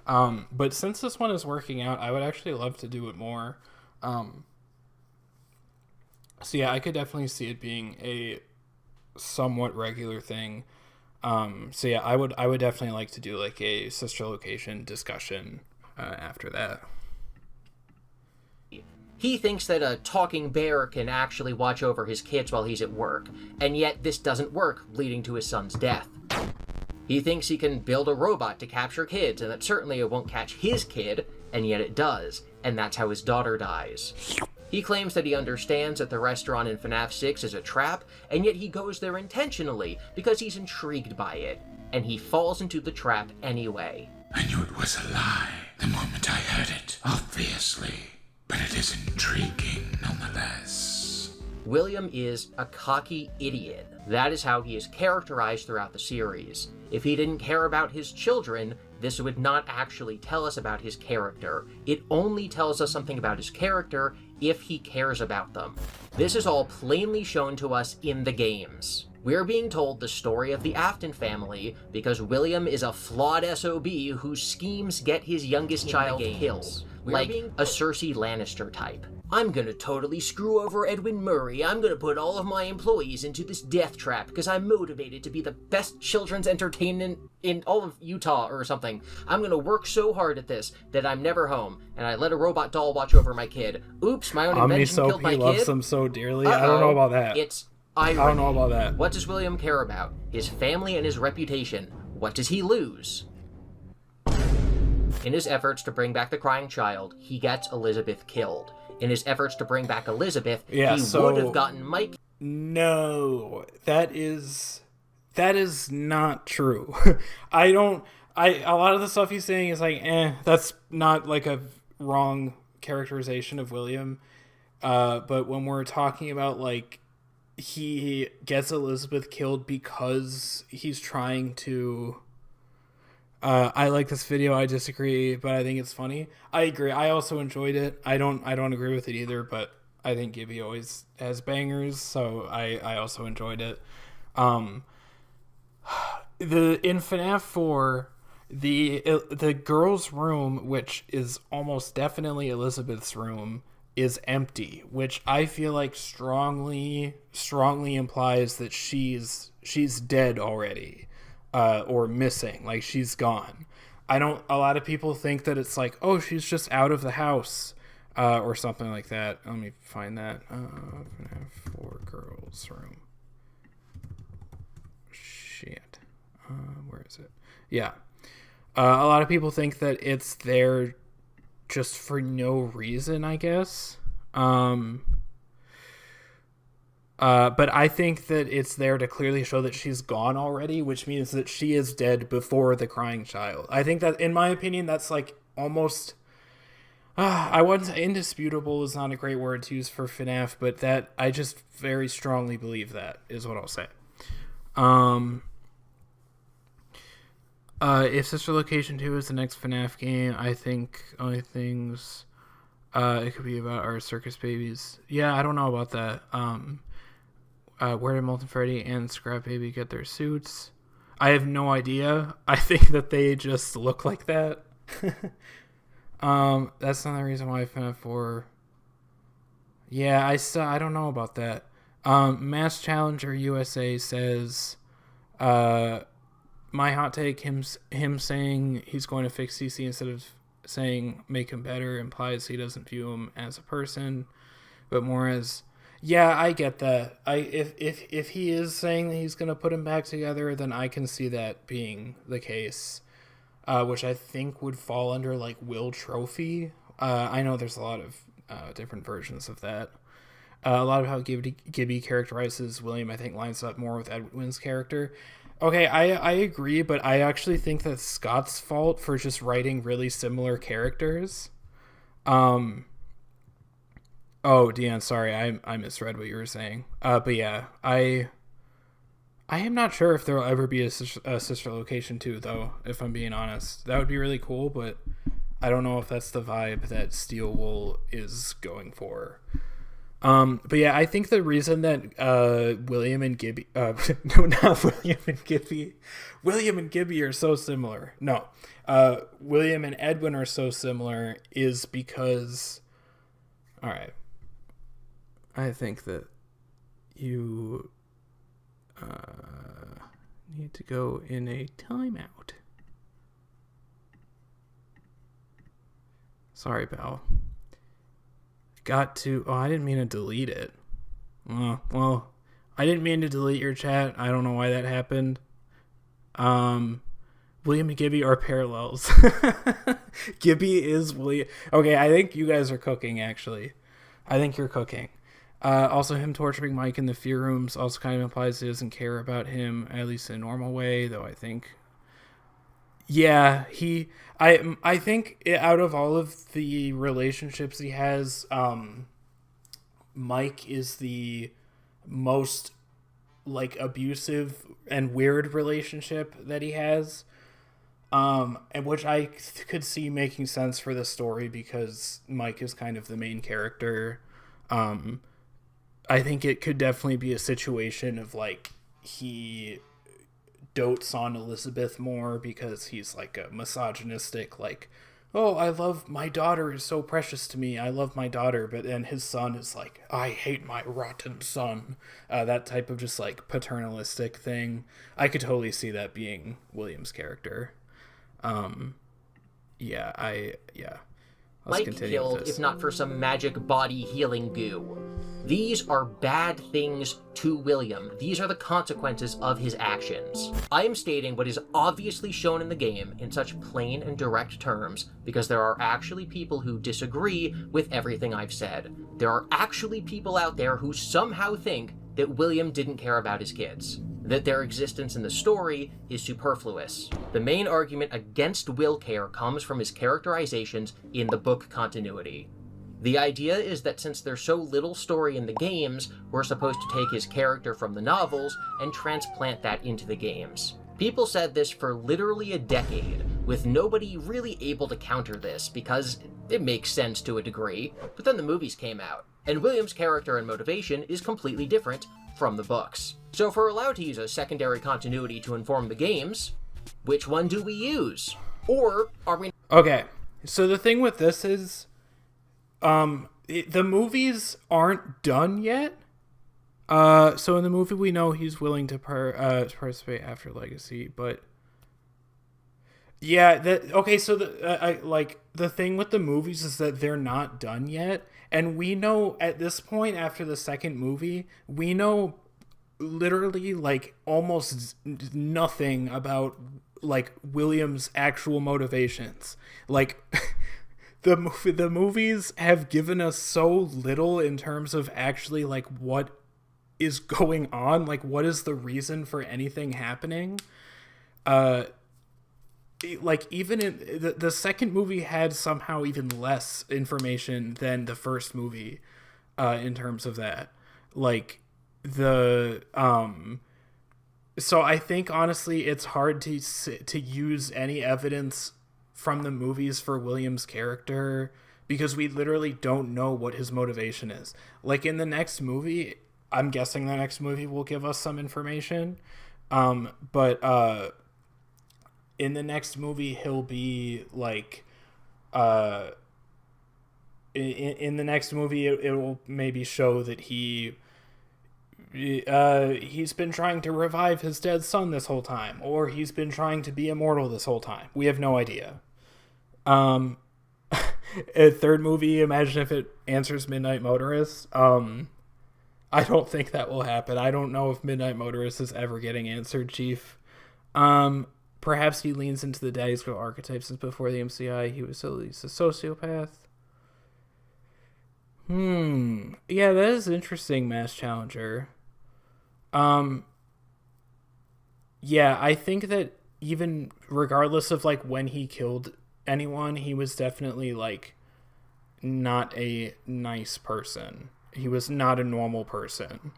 But since this one is working out, I would actually love to do it more. So yeah, I could definitely see it being a somewhat regular thing. So yeah, I would definitely like to do like a Sister Location discussion after that. He thinks that a talking bear can actually watch over his kids while he's at work, and yet this doesn't work, leading to his son's death. He thinks he can build a robot to capture kids, and that certainly it won't catch his kid, and yet it does, and that's how his daughter dies. He claims that he understands that the restaurant in FNAF 6 is a trap, and yet he goes there intentionally because he's intrigued by it, and he falls into the trap anyway. I knew it was a lie the moment I heard it, obviously, but it is intriguing nonetheless. William is a cocky idiot. That is how he is characterized throughout the series. If he didn't care about his children, this would not actually tell us about his character. It only tells us something about his character if he cares about them. This is all plainly shown to us in the games. We're being told the story of the Afton family because William is a flawed SOB whose schemes get his youngest child killed, like a Cersei Lannister type. I'm gonna totally screw over Edwin Murray. I'm gonna put all of my employees into this death trap because I'm motivated to be the best children's entertainment in all of Utah or something. I'm gonna work so hard at this that I'm never home, and I let a robot doll watch over my kid. Oops, my own invention killed my kid. He loves them so dearly. I don't know about that. It's irony. I don't know about that. What does William care about? His family and his reputation. What does he lose? In his efforts to bring back the crying child, he gets Elizabeth killed. In his efforts to bring back Elizabeth, he would have gotten Mike. No, that is not true. A lot of the stuff he's saying is like, that's not like a wrong characterization of William. But when we're talking about like, he gets Elizabeth killed because he's trying to... I like this video. I disagree, but I think it's funny. I agree. I also enjoyed it. I don't agree with it either, but I think Gibby always has bangers, so I also enjoyed it. In FNAF 4, the girl's room, which is almost definitely Elizabeth's room, is empty, which I feel like strongly implies that she's dead already. Or missing, like she's gone. A lot of people think that it's like, oh, she's just out of the house, or something like that. Let me find that. For girls' room. Shit. Where is it? Yeah. A lot of people think that it's there just for no reason, I guess. But I think that it's there to clearly show that she's gone already, which means that she is dead before the crying child. I think that, in my opinion, that's like almost... indisputable is not a great word to use for FNAF, but that I just very strongly believe that is what I'll say. If Sister Location 2 is the next FNAF game, I think only things it could be about our circus babies. Yeah, I don't know about that. Where did Molten Freddy and Scrap Baby get their suits? I have no idea. I think that they just look like that. That's not the reason why FNAF 4. Yeah, I don't know about that. Mass Challenger USA says, my hot take, him saying he's going to fix CC instead of saying make him better implies he doesn't view him as a person, but more as... Yeah, I get that. If he is saying that he's going to put him back together, then I can see that being the case, which I think would fall under like Will Trophy I know there's a lot of different versions of that. A lot of how Gibby characterizes William, I think, lines up more with Edwin's character. Okay, I agree, but I actually think that's Scott's fault for just writing really similar characters. Oh, Deanne, sorry, I misread what you were saying. But yeah, I am not sure if there'll ever be a sister location 2, though, if I'm being honest. That would be really cool, but I don't know if that's the vibe that Steel Wool is going for. But yeah, I think the reason that William and Gibby, no, not William and Gibby, William and Gibby are so similar. No, William and Edwin are so similar is because, all right, I think that you need to go in a timeout. Sorry, pal. Got to... Oh, I didn't mean to delete it. Well, I didn't mean to delete your chat. I don't know why that happened. William and Gibby are parallels. Gibby is William... Okay, I think you guys are cooking, actually. I think you're cooking. Also, him torturing Mike in the fear rooms also kind of implies he doesn't care about him, at least in a normal way, though I think... Yeah, I think out of all of the relationships he has, Mike is the most, like, abusive and weird relationship that he has, and which I could see making sense for the story because Mike is kind of the main character. I think it could definitely be a situation of, like, he dotes on Elizabeth more because he's like a misogynistic, like, oh, I love my daughter is so precious to me, I love my daughter, but then his son is like, I hate my rotten son. That type of just like paternalistic thing. I could totally see that being William's character. Let's Mike continue killed with this. if not for some magic body healing goo. These are bad things to William. These are the consequences of his actions. I am stating what is obviously shown in the game in such plain and direct terms because there are actually people who disagree with everything I've said. There are actually people out there who somehow think that William didn't care about his kids, that their existence in the story is superfluous. The main argument against WillCare comes from his characterizations in the book continuity. The idea is that since there's so little story in the games, we're supposed to take his character from the novels and transplant that into the games. People said this for literally a decade, with nobody really able to counter this because it makes sense to a degree, but then the movies came out, and William's character and motivation is completely different from the books. So if we're allowed to use a secondary continuity to inform the games, which one do we use? Or are we... Okay, so the thing with this is, the movies aren't done yet. So in the movie we know he's willing to participate after Legacy, but yeah, so the thing with the movies is that they're not done yet, and we know at this point after the second movie, we know literally like almost nothing about like William's actual motivations. Like the movies have given us so little in terms of actually like what is going on, like what is the reason for anything happening. Like even in the second movie had somehow even less information than the first movie in terms of that. Like the so I think honestly it's hard to use any evidence from the movies for William's character because we literally don't know what his motivation is. Like in the next movie, I'm guessing the next movie will give us some information, but in the next movie he'll be like in the next movie it will maybe show that he's been trying to revive his dead son this whole time, or he's been trying to be immortal this whole time. We have no idea. A third movie, imagine if it answers Midnight Motorist. I don't think that will happen. I don't know if Midnight Motorist is ever getting answered, Chief. Perhaps he leans into the Daddy's Girl archetypes since before the MCI he was at least a sociopath. Yeah, that is interesting, Mass Challenger. Yeah, I think that even regardless of like when he killed anyone, he was definitely like not a nice person. He was not a normal person.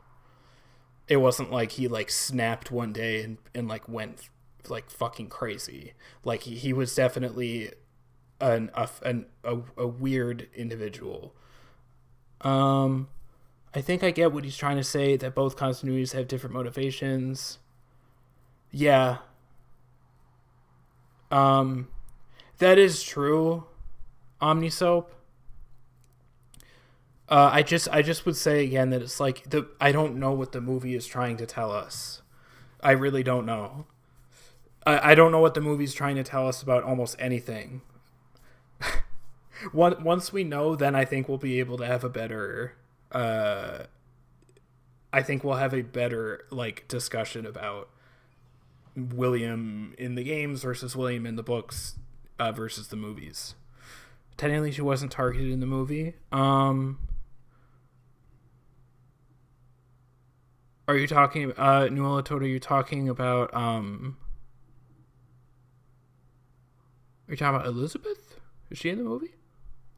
It wasn't like he like snapped one day and like went like fucking crazy. Like he was definitely a weird individual. I think I get what he's trying to say, that both continuities have different motivations. Yeah. That is true, Omnisoap. I just would say again that it's like I don't know what the movie is trying to tell us. I really don't know. I don't know what the movie's trying to tell us about almost anything. Once we know, then I think we'll be able to have a better. I think we'll have a better like discussion about William in the games versus William in the books versus the movies. Technically, she wasn't targeted in the movie. Are you talking, Nuala Toad, are you talking about, are you talking about Elizabeth? Is she in the movie?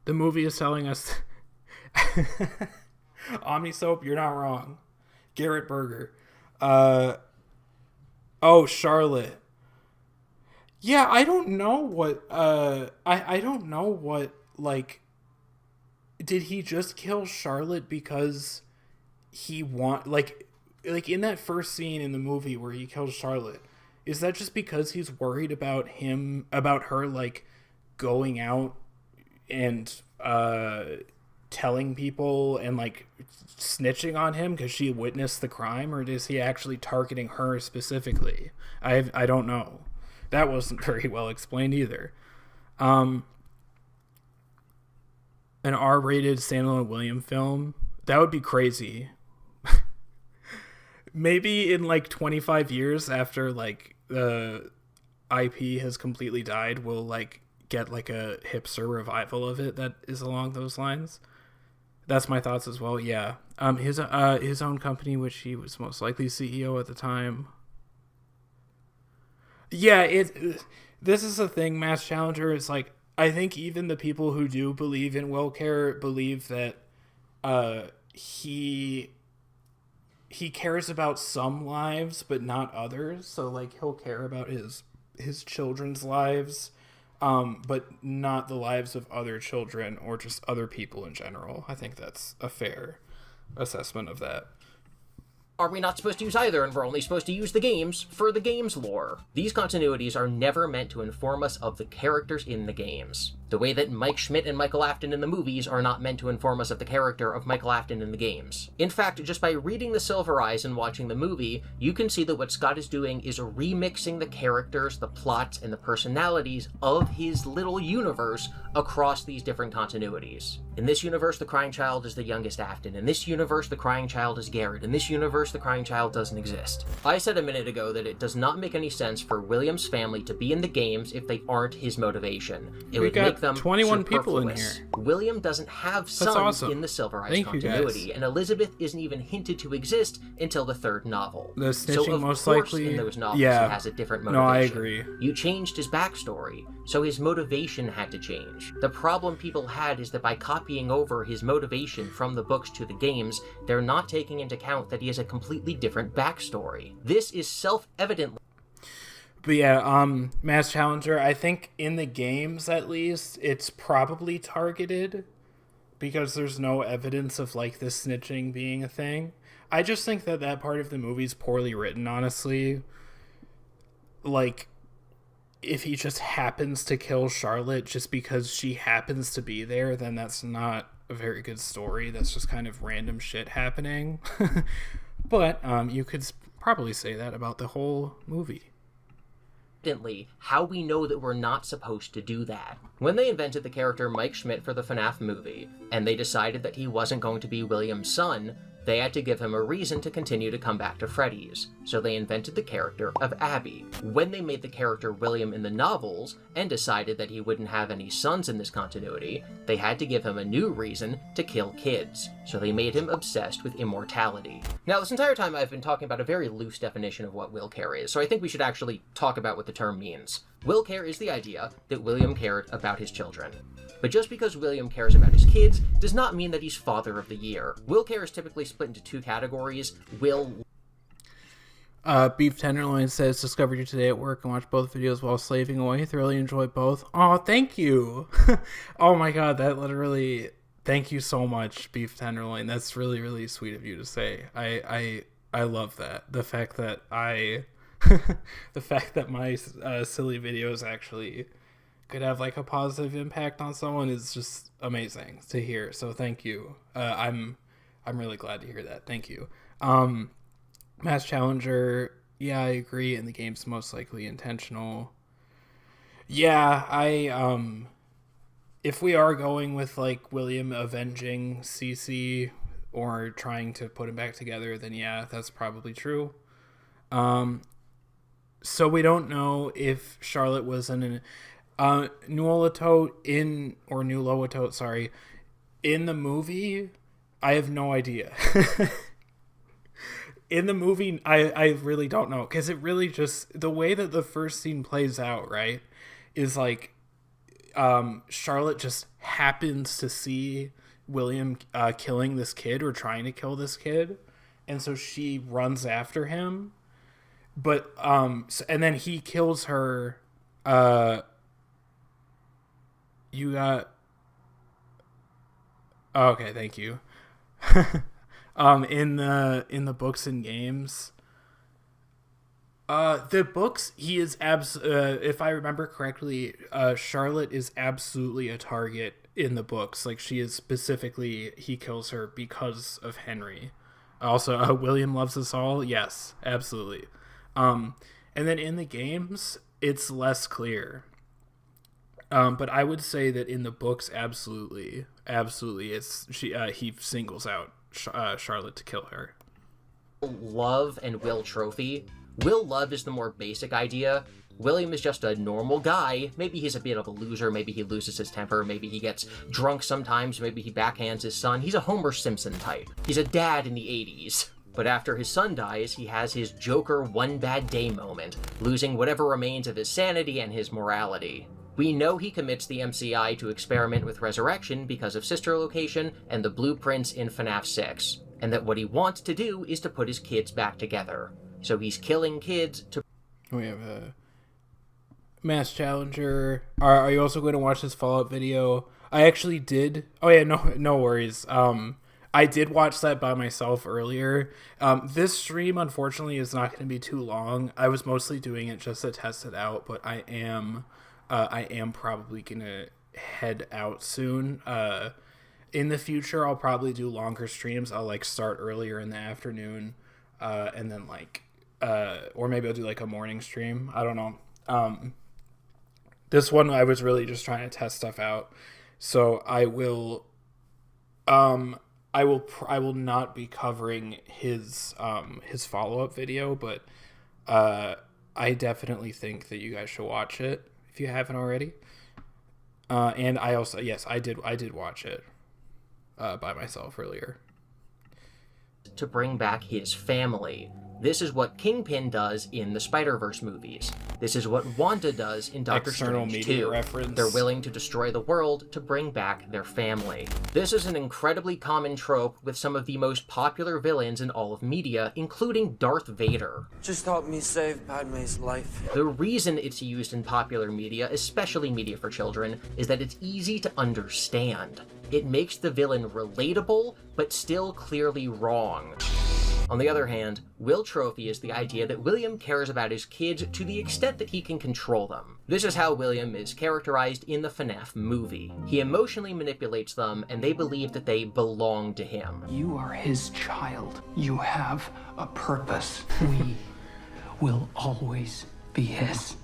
The movie is telling us... Omnisoap, you're not wrong. Garrett Berger. Oh, Charlotte. Yeah, I don't know what, I don't know what, like, did he just kill Charlotte because he like in that first scene in the movie where he kills Charlotte, is that just because he's worried about her, like, going out and, telling people and, like, snitching on him because she witnessed the crime, or is he actually targeting her specifically? I don't know. That wasn't very well explained either. An R-rated standalone William film, that would be crazy. Maybe in like 25 years after like the IP has completely died, we'll like get like a hipster revival of it that is along those lines. That's my thoughts as well. Yeah. His own company, which he was most likely CEO at the time. Yeah, this is the thing, Mass Challenger, is like, I think even the people who do believe in WillCare believe that he cares about some lives but not others. So like he'll care about his children's lives, but not the lives of other children or just other people in general. I think that's a fair assessment of that. Are we not supposed to use either, and we're only supposed to use the games for the game's lore? These continuities are never meant to inform us of the characters in the games. The way that Mike Schmidt and Michael Afton in the movies are not meant to inform us of the character of Michael Afton in the games. In fact, just by reading The Silver Eyes and watching the movie, you can see that what Scott is doing is remixing the characters, the plots, and the personalities of his little universe across these different continuities. In this universe, the crying child is the youngest Afton. In this universe, the crying child is Garrett. In this universe, the crying child doesn't exist. I said a minute ago that it does not make any sense for William's family to be in the games if they aren't his motivation. It would make them 21 people in here. William doesn't have sons in the Silver Eyes continuity, and Elizabeth isn't even hinted to exist until the third novel. The snitching so of most course likely in those novels he has a different motivation. No, I agree. You changed his backstory, so his motivation had to change. The problem people had is that by copying over his motivation from the books to the games, they're not taking into account that he has a completely different backstory. This is self-evident. But yeah, Mass Challenger, I think in the games at least, it's probably targeted because there's no evidence of like the snitching being a thing. I just think that part of the movie's poorly written, honestly. Like, if he just happens to kill Charlotte just because she happens to be there, then that's not a very good story. That's just kind of random shit happening. But you could probably say that about the whole movie. How we know that we're not supposed to do that. When they invented the character Mike Schmidt for the FNAF movie, and they decided that he wasn't going to be William's son, They had to give him a reason to continue to come back to Freddy's, so they invented the character of Abby. When they made the character William in the novels, and decided that he wouldn't have any sons in this continuity, they had to give him a new reason to kill kids, so they made him obsessed with immortality. Now, this entire time I've been talking about a very loose definition of what WillCare is, so I think we should actually talk about what the term means. WillCare is the idea that William cared about his children. But just because William cares about his kids does not mean that he's Father of the Year. WillCare is typically split into two categories. Beef Tenderloin says, discovered you today at work and watched both videos while slaving away. Thoroughly enjoyed both. Oh, thank you. Oh my god, that literally... Thank you so much, Beef Tenderloin. That's really, really sweet of you to say. I love that. The fact that the fact that my silly videos actually could have like a positive impact on someone is just amazing to hear. So thank you. I'm really glad to hear that. Thank you. Mass Challenger, yeah, I agree, and the game's most likely intentional. Yeah, if we are going with like William avenging CC or trying to put him back together, then yeah, that's probably true. So we don't know if Charlotte was in Nuolotote in the movie. I have no idea. In the movie, I really don't know, because it really just, the way that the first scene plays out, right, is like Charlotte just happens to see William killing this kid or trying to kill this kid, and so she runs after him, but and then he kills her. You got... Oh, okay, thank you. In the books and games, the books, he is if I remember correctly, Charlotte is absolutely a target in the books. Like, she is specifically, he kills her because of Henry. Also, William loves us all. Yes, absolutely. And then in the games, it's less clear. But I would say that in the books, absolutely, it's he singles out Charlotte to kill her. Love and Will trophy. Will love is the more basic idea. William is just a normal guy. Maybe he's a bit of a loser. Maybe he loses his temper. Maybe he gets drunk sometimes. Maybe he backhands his son. He's a Homer Simpson type. He's a dad in the 80s. But after his son dies, he has his Joker one bad day moment, losing whatever remains of his sanity and his morality. We know he commits the MCI to experiment with resurrection because of sister location and the blueprints in FNAF 6, and that what he wants to do is to put his kids back together. So he's killing kids to... We have a Mass Challenger. Are you also going to watch this follow-up video? I actually did. Oh yeah, no worries. I did watch that by myself earlier. This stream, unfortunately, is not going to be too long. I was mostly doing it just to test it out, but I am probably gonna head out soon. In the future, I'll probably do longer streams. I'll like start earlier in the afternoon, and then or maybe I'll do like a morning stream. I don't know. This one I was really just trying to test stuff out, so I will not be covering his follow-up video, but I definitely think that you guys should watch it if you haven't already. And I also, yes, I did watch it by myself earlier. To bring back his family. This is what Kingpin does in the Spider-Verse movies. This is what Wanda does in Doctor External Strange media 2. reference. They're willing to destroy the world to bring back their family. This is an incredibly common trope with some of the most popular villains in all of media, including Darth Vader. Just help me save Padme's life. The reason it's used in popular media, especially media for children, is that it's easy to understand. It makes the villain relatable, but still clearly wrong. On the other hand, Will Trophy is the idea that William cares about his kids to the extent that he can control them. This is how William is characterized in the FNAF movie. He emotionally manipulates them, and they believe that they belong to him. You are his child. You have a purpose. We will always be his.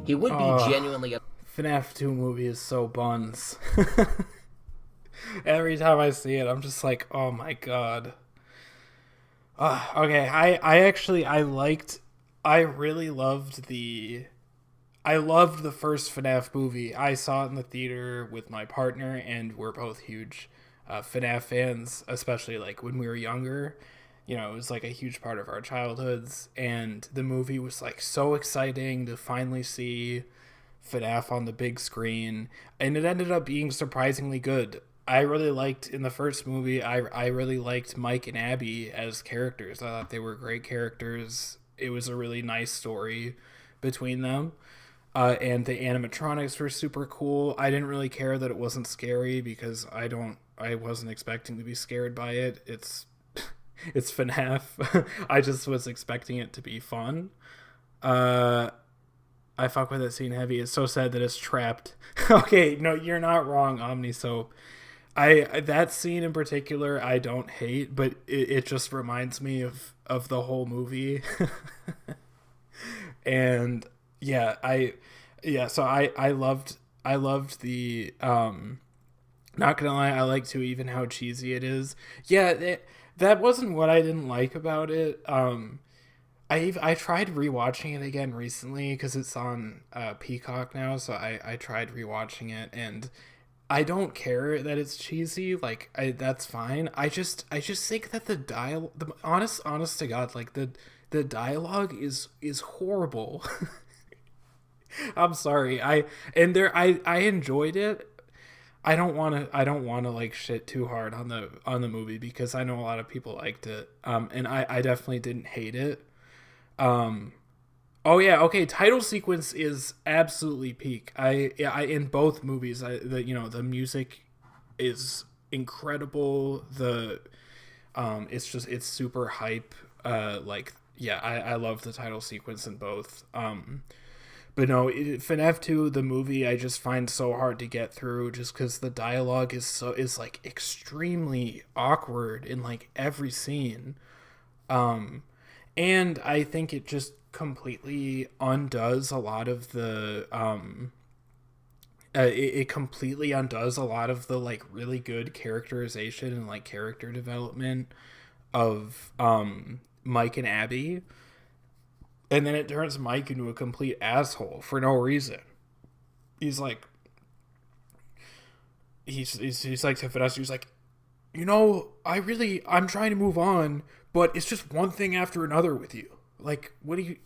He would be genuinely... FNAF 2 movie is so buns. Every time I see it, I'm just like, oh my god. Okay, I really loved I loved the first FNAF movie. I saw it in the theater with my partner, and we're both huge FNAF fans, especially like when we were younger. You know, it was like a huge part of our childhoods, and the movie was like so exciting to finally see FNAF on the big screen, and it ended up being surprisingly good. I really liked in the first movie. I really liked Mike and Abby as characters. I thought they were great characters. It was a really nice story between them. And the animatronics were super cool. I didn't really care that it wasn't scary because I wasn't expecting to be scared by it. It's FNAF. I just was expecting it to be fun. I fuck with that scene heavy. It's so sad that it's trapped. Okay, no, you're not wrong, Omnisoap. That scene in particular I don't hate, but it just reminds me of the whole movie. And yeah, so I loved the not gonna lie, I like too even how cheesy it is. Yeah, that wasn't what I didn't like about it. I tried rewatching it again recently because it's on Peacock now, so I tried rewatching it, and I don't care that it's cheesy. Like, that's fine. I just think that the honest to God, like the dialogue is horrible. I'm sorry. I enjoyed it. I don't want to like shit too hard on the movie because I know a lot of people liked it. And I definitely didn't hate it. Oh yeah, okay. Title sequence is absolutely peak. I in both movies, the music is incredible. It's super hype. I love the title sequence in both. But no, FNAF 2, the movie, I just find so hard to get through just because the dialogue is like extremely awkward in like every scene. And I think it just completely undoes a lot of the it completely undoes a lot of the like really good characterization and like character development of Mike and Abby. And then it turns Mike into a complete asshole for no reason. He's like to Vanessa, he's like, I'm trying to move on, but it's just one thing after another with you. Like, what do you...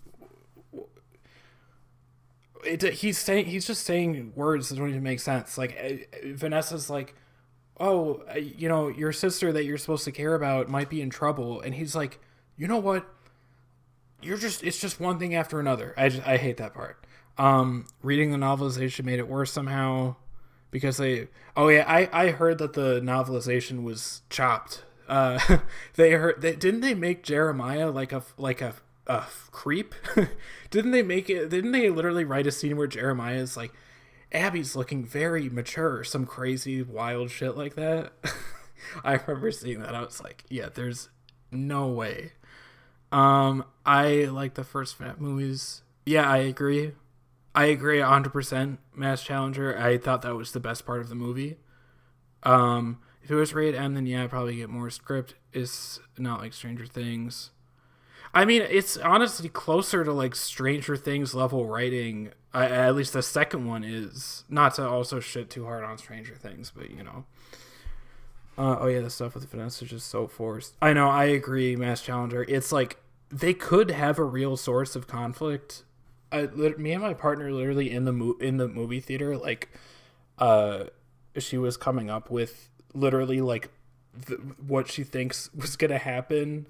He's just saying words that don't even make sense. Like, Vanessa's like, oh, your sister that you're supposed to care about might be in trouble. And he's like, you know what? It's just one thing after another. I hate that part. Reading the novelization made it worse somehow because I heard that the novelization was chopped. Didn't they make Jeremiah like a creep? Didn't they literally write a scene where Jeremiah is like, Abby's looking very mature, some crazy wild shit like that? I remember seeing that. I was like, yeah, there's no way. I like the first FNAF movies. Yeah, I agree 100%. Mass Challenger, I thought that was the best part of the movie. If it was rated M, then yeah, I'd probably get more script. It's not like Stranger Things. I mean, it's honestly closer to like Stranger Things level writing. At least the second one is. Not to also shit too hard on Stranger Things, but the stuff with the finesse is just so forced. I know, I agree, Mass Challenger. It's like, they could have a real source of conflict. Me and my partner literally in the movie theater, like, she was coming up with literally like what she thinks was gonna happen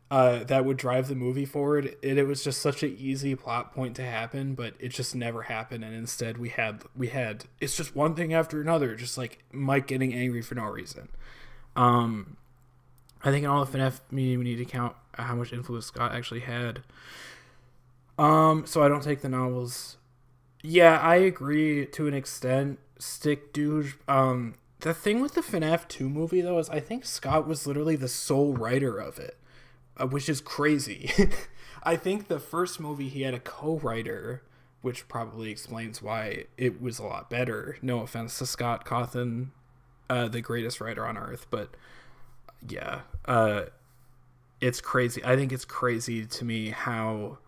that would drive the movie forward, and it was just such an easy plot point to happen, but it just never happened, and instead we had it's just one thing after another, just like Mike getting angry for no reason. I think in all the FNAF media we need to count how much influence Scott actually had. So I don't take the novels. Yeah, I agree to an extent. Stick douche. The thing with the FNAF 2 movie though is I think Scott was literally the sole writer of it, which is crazy. I think the first movie he had a co-writer, which probably explains why it was a lot better. No offense to Scott Cawthon, the greatest writer on earth, but yeah, it's crazy. I think it's crazy to me how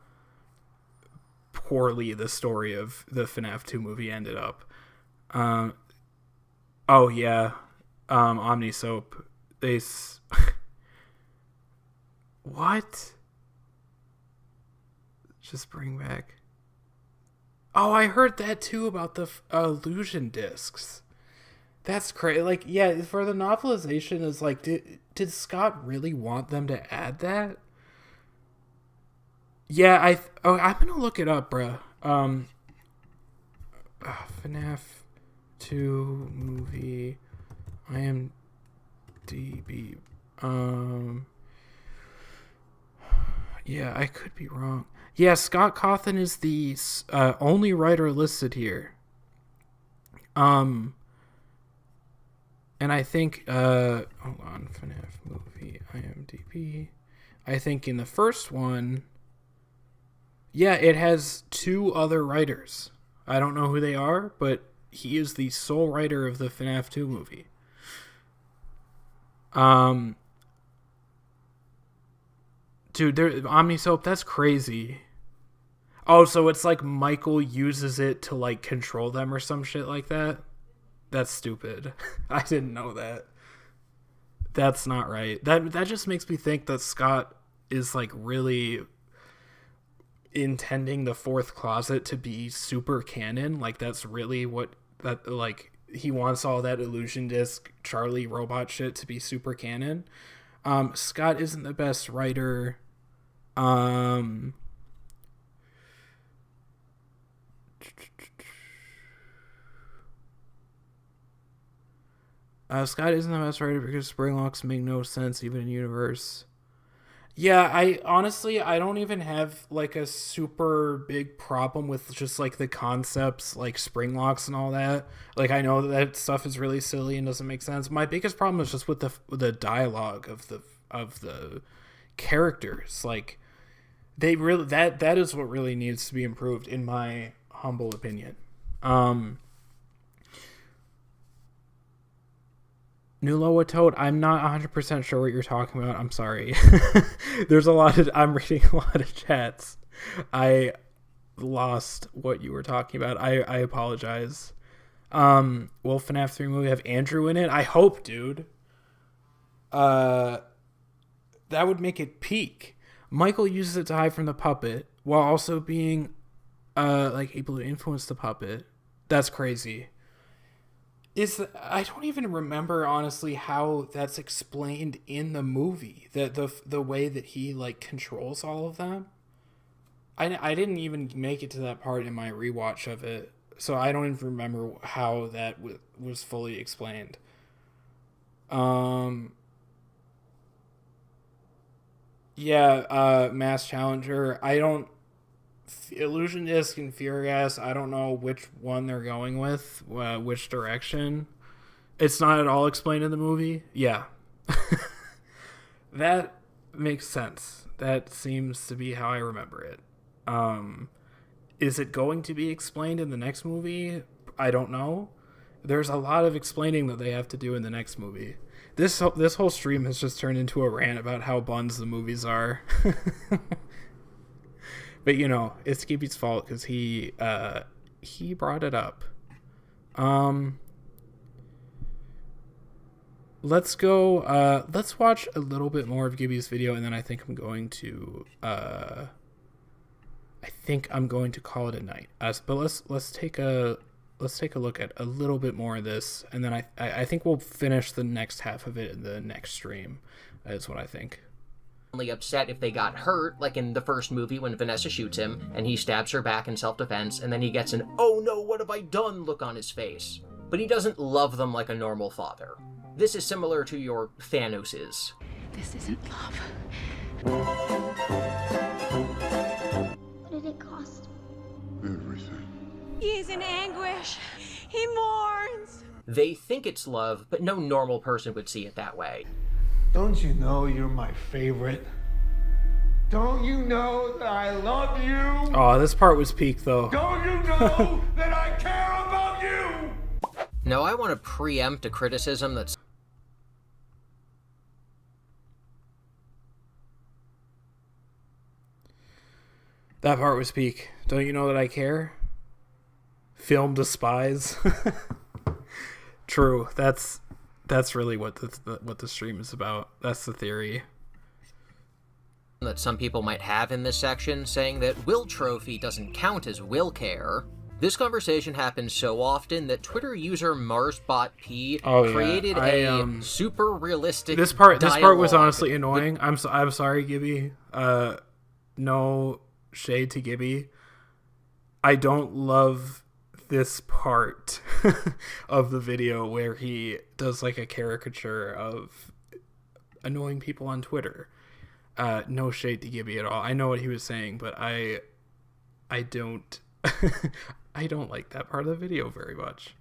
poorly the story of the FNAF 2 movie ended up. Oh yeah, Omnisoap. What? Just bring back. Oh, I heard that too about the illusion discs. That's crazy. Like, yeah, for the novelization, is like, did Scott really want them to add that? Yeah, I'm gonna look it up, bruh. FNAF 2 movie, IMDb. Yeah, I could be wrong. Yeah, Scott Cawthon is the only writer listed here. And I think, hold on, FNAF movie, IMDb. I think in the first one, yeah, it has 2 other writers. I don't know who they are, but he is the sole writer of the FNAF 2 movie. Dude, Omnisoap, that's crazy. Oh, so it's like Michael uses it to like control them or some shit like that? That's stupid. I didn't know that. That's not right. That just makes me think that Scott is like really intending the 4th closet to be super canon. Like that's really what that, like, he wants all that illusion disc Charlie robot shit to be super canon. Scott isn't the best writer. Scott isn't the best writer because Springlocks make no sense even in universe. Yeah, I don't even have like a super big problem with just like the concepts like Springlocks and all that. Like I know that stuff is really silly and doesn't make sense. My biggest problem is just with the dialogue of the characters. Like they really that is what really needs to be improved in my humble opinion. Nuloa Toad, I'm not 100% sure what you're talking about. I'm sorry. I'm reading a lot of chats. I lost what you were talking about. I apologize. Will FNAF 3 movie have Andrew in it? I hope, dude. That would make it peak. Michael uses it to hide from the puppet while also being like able to influence the puppet. That's crazy. I don't even remember honestly how that's explained in the movie, the way that he like controls all of them. I didn't even make it to that part in my rewatch of it, so I don't even remember how that was fully explained. Yeah, Mass Challenger. Illusion Disc and Fear Gas, I don't know which one they're going with, which direction. It's not at all explained in the movie. Yeah. That makes sense. That seems to be how I remember it. Is it going to be explained in the next movie? I don't know. There's a lot of explaining that they have to do in the next movie. This whole stream has just turned into a rant about how buns the movies are. But, you know, it's Gibby's fault because he brought it up. Let's go. Let's watch a little bit more of Gibby's video, and then I think I'm going to call it a night. But let's take a look at a little bit more of this, and then I think we'll finish the next half of it in the next stream. Is what I think. Upset if they got hurt, like in the first movie when Vanessa shoots him and he stabs her back in self-defense, and then he gets an "oh no, what have I done" look on his face. But he doesn't love them like a normal father. This is similar to your Thanos's. This isn't love. What did it cost? Everything. He is in anguish. He mourns. They think it's love, but no normal person would see it that way. Don't you know you're my favorite? Don't you know that I love you? Oh, this part was peak, though. Don't you know that I care about you? Now, I want to preempt a criticism that's... That part was peak. Don't you know that I care? Film despise. True. That's really what the stream is about. That's the theory. That some people might have in this section, saying that Will Trophy doesn't count as WillCare. This conversation happens so often that Twitter user MarsBotP created a super realistic This part was dialogue. honestly annoying. I'm sorry, Gibby. No shade to Gibby. I don't love this part of the video where he does like a caricature of annoying people on Twitter. No shade to Gibby at all. I know what he was saying, but I don't I don't like that part of the video very much.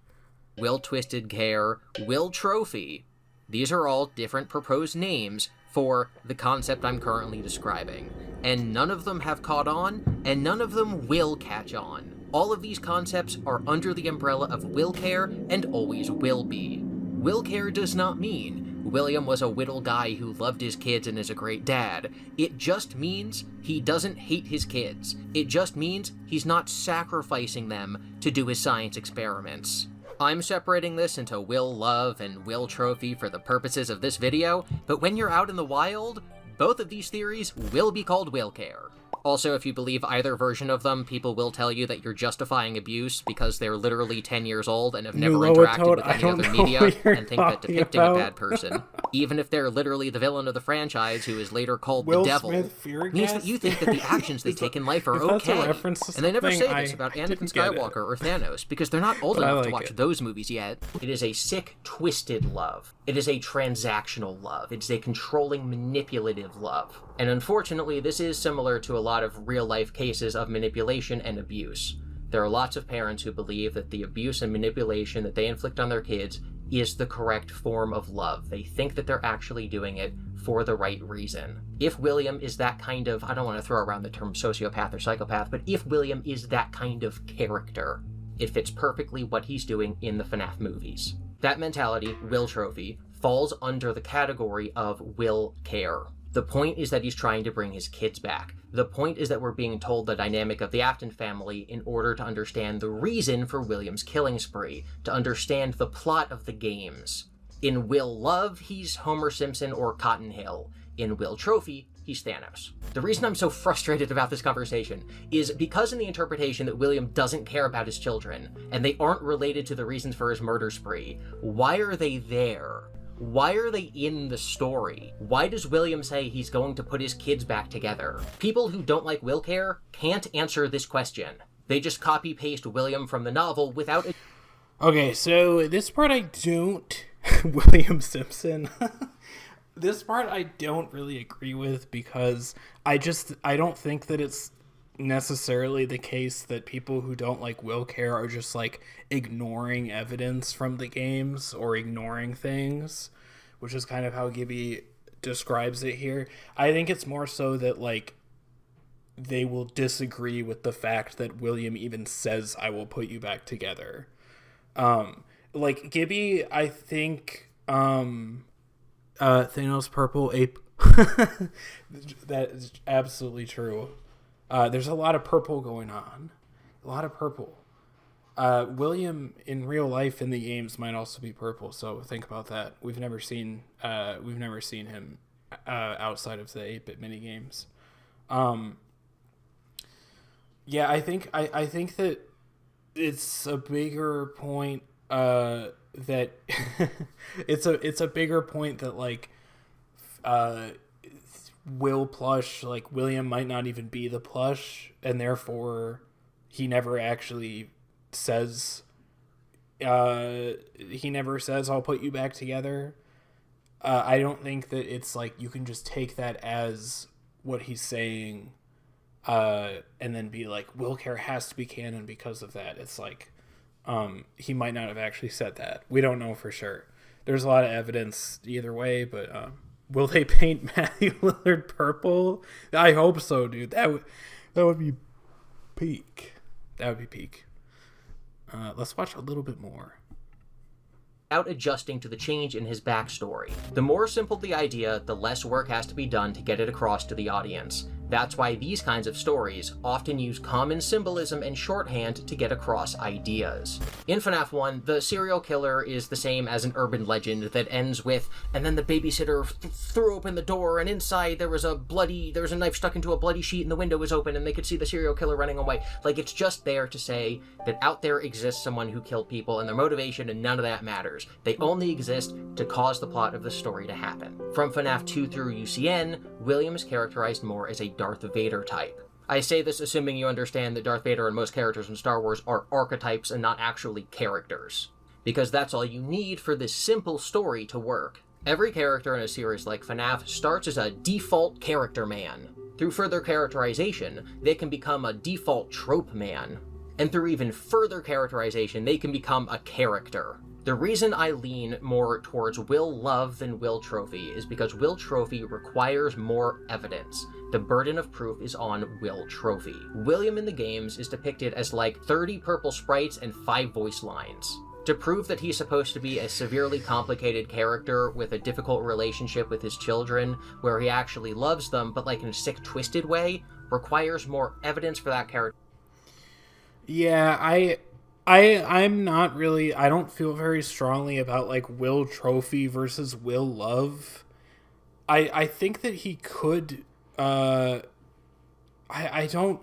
Will Twisted Care, Will Trophy. These are all different proposed names for the concept I'm currently describing. And none of them have caught on, and none of them will catch on. All of these concepts are under the umbrella of WillCare and always will be. WillCare does not mean William was a whittle guy who loved his kids and is a great dad. It just means he doesn't hate his kids. It just means he's not sacrificing them to do his science experiments. I'm separating this into Will Love and Will Trophy for the purposes of this video, but when you're out in the wild, both of these theories will be called WillCare. Also, if you believe either version of them, people will tell you that you're justifying abuse because they're literally 10 years old and have never interacted with any other media and think that depicting a bad person, even if they're literally the villain of the franchise who is later called the devil, means that you think that the actions they take in life are okay. And they never say this about Anakin Skywalker or Thanos because they're not old enough to watch those movies yet. It is a sick, twisted love. It is a transactional love. It's a controlling, manipulative love. And unfortunately, this is similar to a lot of real-life cases of manipulation and abuse. There are lots of parents who believe that the abuse and manipulation that they inflict on their kids is the correct form of love. They think that they're actually doing it for the right reason. If William is that kind of, I don't want to throw around the term sociopath or psychopath, but if William is that kind of character, it fits perfectly what he's doing in the FNAF movies. That mentality, Will Trophy, falls under the category of WillCare. The point is that he's trying to bring his kids back. The point is that we're being told the dynamic of the Afton family in order to understand the reason for William's killing spree, to understand the plot of the games. In Will Love, he's Homer Simpson or Cotton Hill. In Will Trophy, he's Thanos. The reason I'm so frustrated about this conversation is because in the interpretation that William doesn't care about his children, and they aren't related to the reasons for his murder spree, why are they there? Why are they in the story? Why does William say he's going to put his kids back together? People who don't like WillCare can't answer this question. They just copy-paste William from the novel without a... Okay, so this part I don't... William Simpson. This part I don't really agree with because I don't think that it's necessarily the case that people who don't like WillCare are just like ignoring evidence from the games or ignoring things, which is kind of how Gibby describes it here. I think it's more so that like they will disagree with the fact that William even says I will put you back together. Like Gibby, I think Thanos purple ape. That is absolutely true. There's a lot of purple going on. A lot of purple. William in real life in the games might also be purple, so think about that. We've never seen him outside of the 8-bit minigames. Yeah, I think that it's a bigger point that it's a bigger point that like Will plush, like William might not even be the plush, and therefore he never actually says I'll put you back together. I don't think that it's like you can just take that as what he's saying and then be like WillCare has to be canon because of that. It's like he might not have actually said that. We don't know for sure. There's a lot of evidence either way, but will they paint Matthew Lillard purple? I hope so, dude. That would be peak. That would be peak. Let's watch a little bit more. Without adjusting to the change in his backstory. The more simple the idea, the less work has to be done to get it across to the audience. That's why these kinds of stories often use common symbolism and shorthand to get across ideas. In FNAF 1, the serial killer is the same as an urban legend that ends with, and then the babysitter threw open the door, and inside there was a knife stuck into a bloody sheet, and the window was open, and they could see the serial killer running away. Like, it's just there to say that out there exists someone who killed people, and their motivation, and none of that matters. They only exist to cause the plot of the story to happen. From FNAF 2 through UCN, William is characterized more as a Darth Vader type. I say this assuming you understand that Darth Vader and most characters in Star Wars are archetypes and not actually characters, because that's all you need for this simple story to work. Every character in a series like FNAF starts as a default character man. Through further characterization, they can become a default trope man. And through even further characterization, they can become a character. The reason I lean more towards Will Love than Will Trophy is because Will Trophy requires more evidence. The burden of proof is on Will Trophy. William in the games is depicted as like 30 purple sprites and 5 voice lines. To prove that he's supposed to be a severely complicated character with a difficult relationship with his children, where he actually loves them, but like in a sick, twisted way, requires more evidence for that character. Yeah, I'm not really, I don't feel very strongly about like Will Trophy versus Will Love. I think that he could, I don't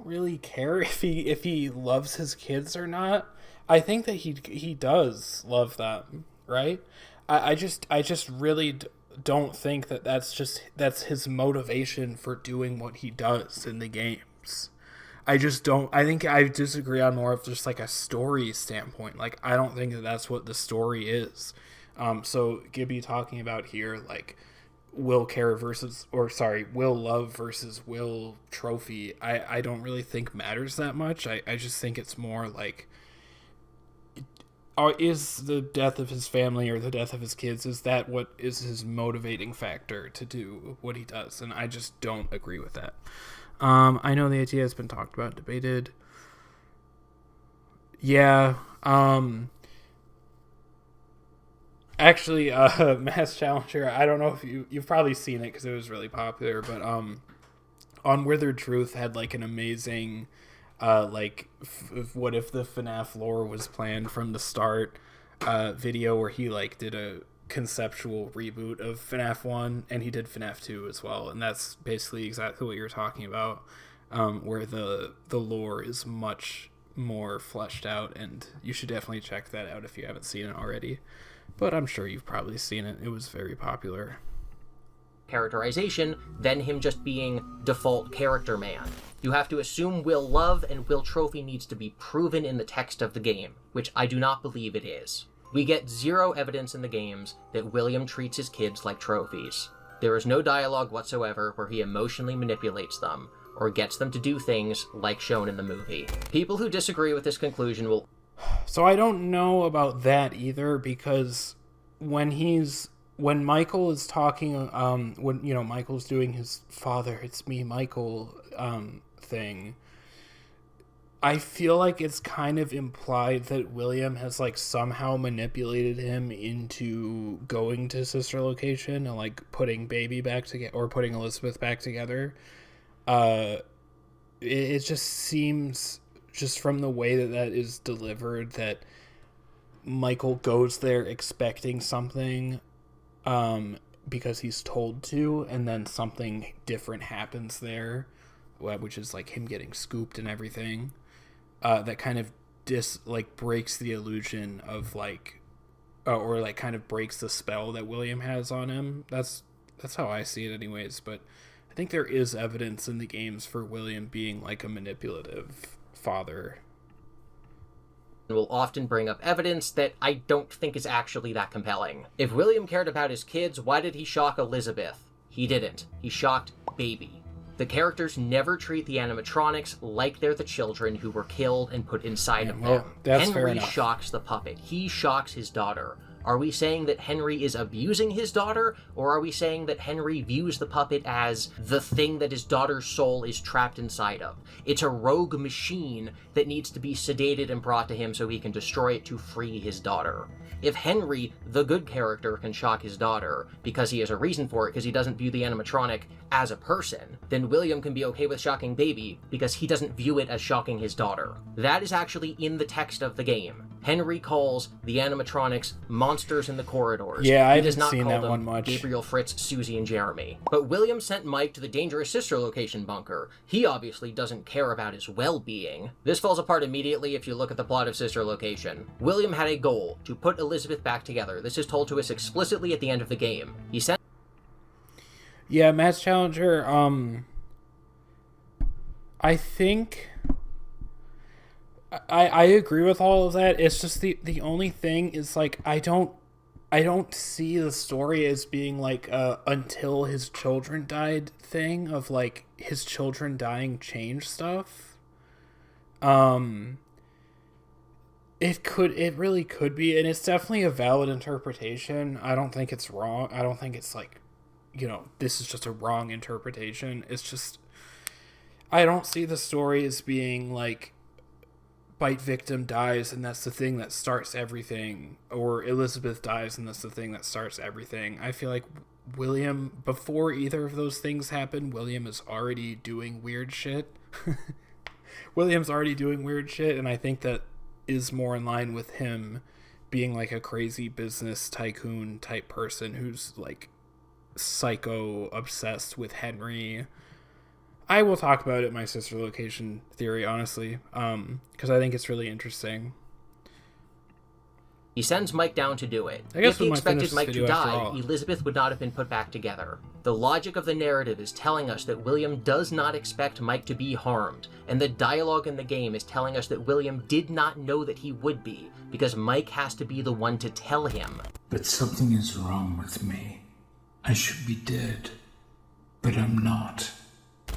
really care if he loves his kids or not. I think that he does love them, right? I just really don't think that that's his motivation for doing what he does in the games. I just don't. I think I disagree on more of just like a story standpoint. Like, I don't think that that's what the story is. So Gibby talking about here, like WillCare Will Love versus Will Trophy, I don't really think matters that much. I just think it's more like, is the death of his family or the death of his kids, is that what is his motivating factor to do what he does? And I just don't agree with that. I know the idea has been talked about, debated. Yeah. Actually, Mass Challenger, I don't know if you've probably seen it because it was really popular, but On Withered Truth had like an amazing what if the FNAF lore was planned from the start video where he like did a conceptual reboot of FNAF 1, and he did FNAF 2 as well, and that's basically exactly what you're talking about, where the lore is much more fleshed out, and you should definitely check that out if you haven't seen it already, but I'm sure you've probably seen it. It was very popular. Characterization than him just being default character man. You have to assume Will Love and Will Trophy needs to be proven in the text of the game, which I do not believe it is. We get zero evidence in the games that William treats his kids like trophies. There is no dialogue whatsoever where he emotionally manipulates them, or gets them to do things like shown in the movie. People who disagree with this conclusion will... So I don't know about that either, because when Michael is talking, when Michael's doing his father, it's me, Michael, thing, I feel like it's kind of implied that William has like somehow manipulated him into going to sister location and like putting baby back together, or putting Elizabeth back together. It just seems, just from the way that is delivered, that Michael goes there expecting something because he's told to, and then something different happens there, which is like him getting scooped and everything. That kind of breaks the illusion of or like kind of breaks the spell that William has on him. That's how I see it anyways, but I think there is evidence in the games for William being like a manipulative father. Will often bring up evidence that I don't think is actually that compelling. If William cared about his kids, why did he shock Elizabeth? He didn't. He shocked Baby. The characters never treat the animatronics like they're the children who were killed and put inside of them. That's Henry fair enough. shocks the puppet. He shocks his daughter. Are we saying that Henry is abusing his daughter, or are we saying that Henry views the puppet as the thing that his daughter's soul is trapped inside of? It's a rogue machine that needs to be sedated and brought to him so he can destroy it to free his daughter. If Henry, the good character, can shock his daughter because he has a reason for it, because he doesn't view the animatronic as a person, then William can be okay with shocking Baby because he doesn't view it as shocking his daughter. That is actually in the text of the game. Henry calls the animatronics monsters in the corridors. Yeah, I He does didn't not see call that them one much. Gabriel, Fritz, Susie, and Jeremy. But William sent Mike to the dangerous sister location bunker. He obviously doesn't care about his well-being. This falls apart immediately if you look at the plot of Sister Location. William had a goal, to put Elizabeth back together. This is told to us explicitly at the end of the game. He sent... Yeah, Matt's Challenger, I think... I agree with all of that. It's just the only thing is, like, I don't see the story as being like until his children died thing of like his children dying changed stuff. It really could be, and it's definitely a valid interpretation. I don't think it's wrong. I don't think it's like, you know, this is just a wrong interpretation. It's just, I don't see the story as being like Bite victim dies and that's the thing that starts everything, or Elizabeth dies and that's the thing that starts everything. I feel like William, before either of those things happen, William is already doing weird shit. William's already doing weird shit, and I think that is more in line with him being like a crazy business tycoon type person who's like psycho obsessed with Henry. I will talk about it in my sister location theory, honestly, because I think it's really interesting. He sends Mike down to do it. I guess If he we might expected finish Mike this to video after die, all. Elizabeth would not have been put back together. The logic of the narrative is telling us that William does not expect Mike to be harmed, and the dialogue in the game is telling us that William did not know that he would be, because Mike has to be the one to tell him. But something is wrong with me. I should be dead, but I'm not.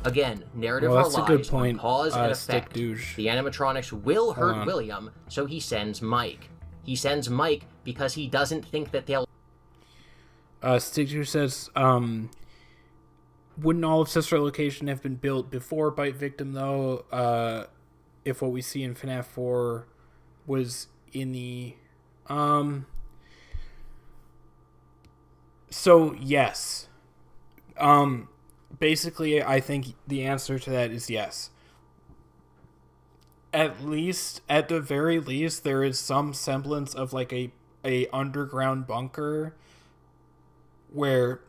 Again, narrative Well, that's a good relies point, on cause and Stick effect. Douche. The animatronics will hurt on. William, so he sends Mike. He sends Mike because he doesn't think that they'll... Stick Douche says, wouldn't all of Sister Location have been built before Bite Victim, though, if what we see in FNAF 4 was in the... So, yes. Basically, I think the answer to that is yes. At the very least, there is some semblance of like a underground bunker where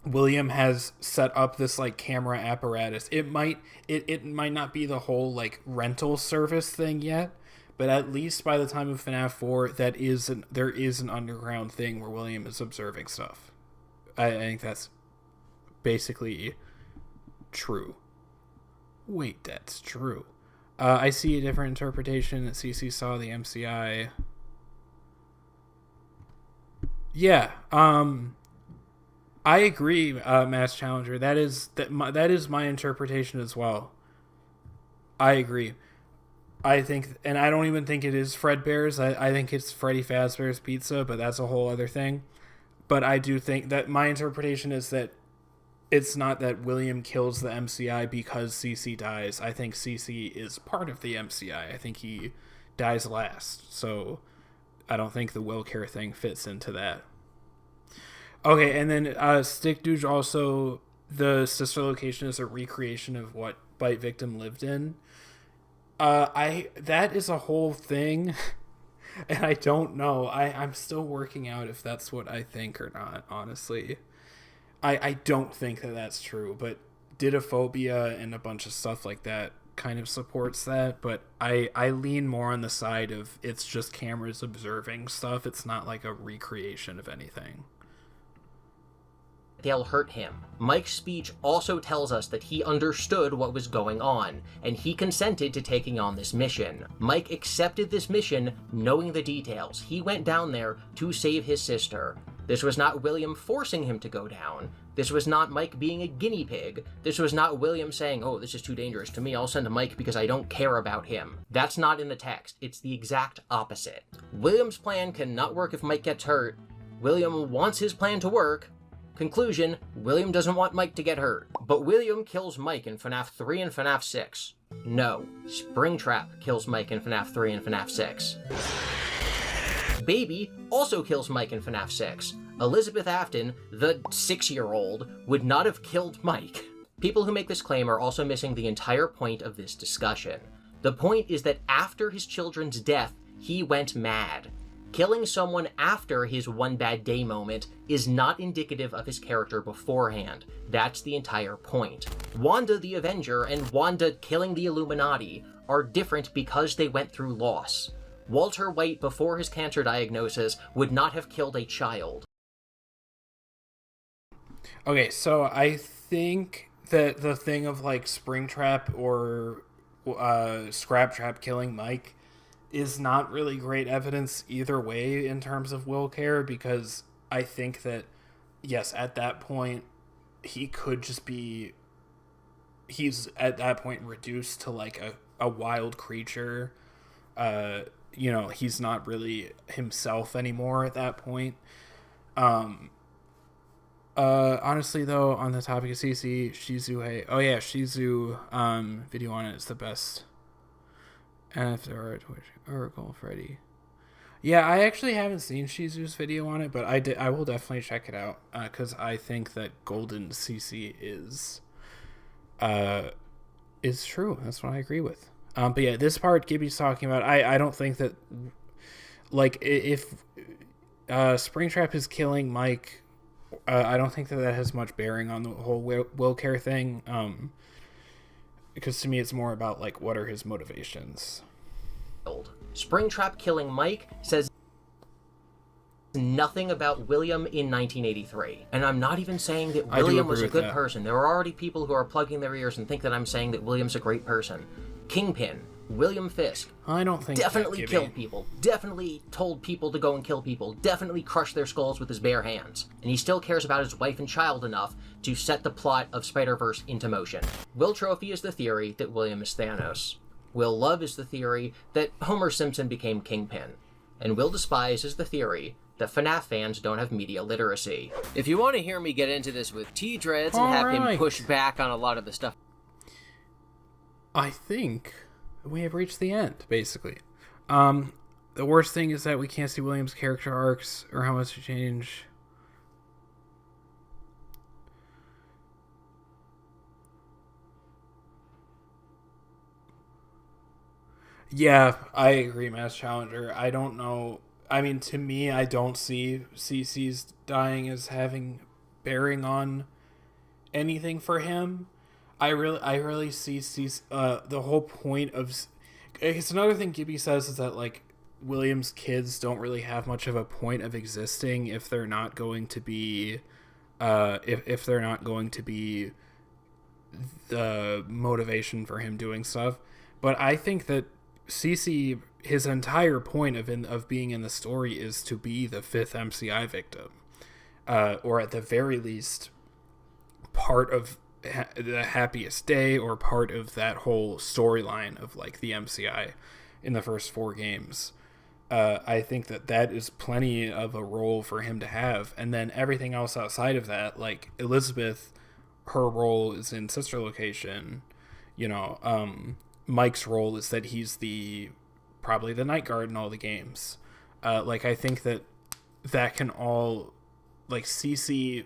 William has set up this like camera apparatus. It might not be the whole like rental service thing yet, but at least by the time of FNAF 4, there is an underground thing where William is observing stuff. I think that's basically true. Wait, that's true. I see a different interpretation that CC saw the MCI. Yeah, I agree, Mass Challenger. That is my interpretation as well. I agree. I think, and I don't even think it is Fredbear's. I think it's Freddy Fazbear's Pizza, but that's a whole other thing. But I do think that my interpretation is that it's not that William kills the MCI because CC dies. I think CC is part of the MCI. I think he dies last. So I don't think the WillCare thing fits into that. Okay, and then Stick Douche also, the sister location is a recreation of what Bite Victim lived in. That is a whole thing, and I don't know. I'm still working out if that's what I think or not, honestly. I don't think that that's true, but Didophobia and a bunch of stuff like that kind of supports that, but I lean more on the side of it's just cameras observing stuff. It's not like a recreation of anything. They'll hurt him. Mike's speech also tells us that he understood what was going on, and he consented to taking on this mission. Mike accepted this mission knowing the details. He went down there to save his sister. This was not William forcing him to go down. This was not Mike being a guinea pig. This was not William saying, oh, this is too dangerous to me, I'll send Mike because I don't care about him. That's not in the text. It's the exact opposite. William's plan cannot work if Mike gets hurt. William wants his plan to work. Conclusion, William doesn't want Mike to get hurt. But William kills Mike in FNAF 3 and FNAF 6. No, Springtrap kills Mike in FNAF 3 and FNAF 6. Baby also kills Mike in FNAF 6. Elizabeth Afton, the 6-year-old, would not have killed Mike. People who make this claim are also missing the entire point of this discussion. The point is that after his children's death, he went mad. Killing someone after his one bad day moment is not indicative of his character beforehand. That's the entire point. Wanda the Avenger and Wanda killing the Illuminati are different because they went through loss. Walter White, before his cancer diagnosis, would not have killed a child. Okay, so I think that the thing of like Springtrap or Scraptrap killing Mike is not really great evidence either way in terms of WillCare, because I think that, yes, at that point, he could just be... He's, at that point, reduced to, like, a wild creature. You know, he's not really himself anymore at that point. Honestly, though, on the topic of CC, Shizu... Oh, yeah, Shizu video on it is the best. And if there are Twitch, Oracle, Freddy. Yeah, I actually haven't seen Shizu's video on it, but I will definitely check it out, because I think that Golden CC is true. That's what I agree with. But yeah, this part Gibby's talking about, I don't think that, like, if Springtrap is killing Mike, I don't think that has much bearing on the whole WillCare thing. Because to me, it's more about, like, what are his motivations. Springtrap killing Mike says nothing about William in 1983. And I'm not even saying that William was a good person. There are already people who are plugging their ears and think that I'm saying that William's a great person. Kingpin, William Fisk. I don't think definitely killed people. Definitely told people to go and kill people. Definitely crushed their skulls with his bare hands. And he still cares about his wife and child enough to set the plot of Spider-Verse into motion. Will Trophy is the theory that William is Thanos. Will Love is the theory that Homer Simpson became Kingpin. And Will Despise is the theory that FNAF fans don't have media literacy. If you want to hear me get into this with T-Dreads and have him push back on a lot of the stuff... I think we have reached the end, basically. The worst thing is that we can't see William's character arcs or how much to change. Yeah, I agree, Mass Challenger. I don't know. I mean, to me, I don't see CC's dying as having bearing on anything for him. I really see the whole point of... It's another thing Gibby says is that, like, William's kids don't really have much of a point of existing if they're not going to be... if they're not going to be the motivation for him doing stuff. But I think that CC, his entire point of being in the story is to be the 5th MCI victim. Or at the very least, part of the happiest day, or part of that whole storyline of, like, the MCI in the first 4 games. I think that is plenty of a role for him to have. And then everything else outside of that, like Elizabeth, her role is in Sister Location. You know, Mike's role is that he's probably the night guard in all the games. Like, I think that can all, like, CC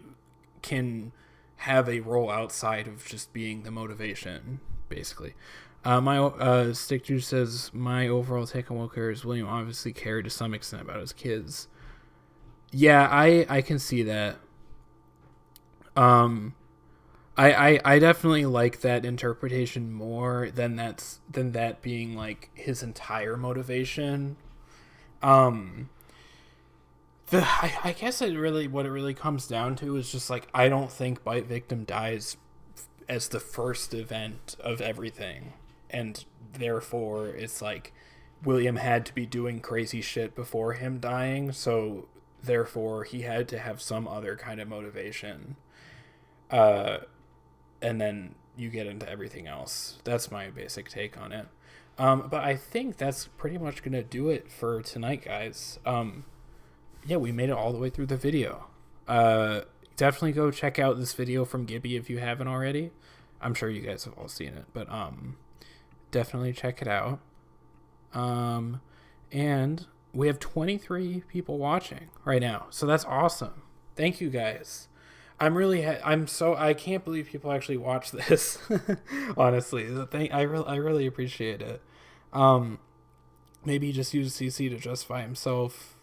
can have a role outside of just being the motivation, basically. My Stick Juice says, my overall take on WillCare is William obviously cared to some extent about his kids. Yeah, I can see that. I definitely like that interpretation more than that being, like, his entire motivation. I guess what it really comes down to is just, like, I don't think Bite Victim dies as the first event of everything, and therefore it's like William had to be doing crazy shit before him dying, so therefore he had to have some other kind of motivation. and then you get into everything else. That's my basic take on it. But I think that's pretty much gonna do it for tonight, guys. Yeah, we made it all the way through the video. Definitely go check out this video from Gibby if you haven't already. I'm sure you guys have all seen it, but definitely check it out. And we have 23 people watching right now, so that's awesome. Thank you guys. I can't believe people actually watch this. Honestly, I really appreciate it. Maybe just use CC to justify himself.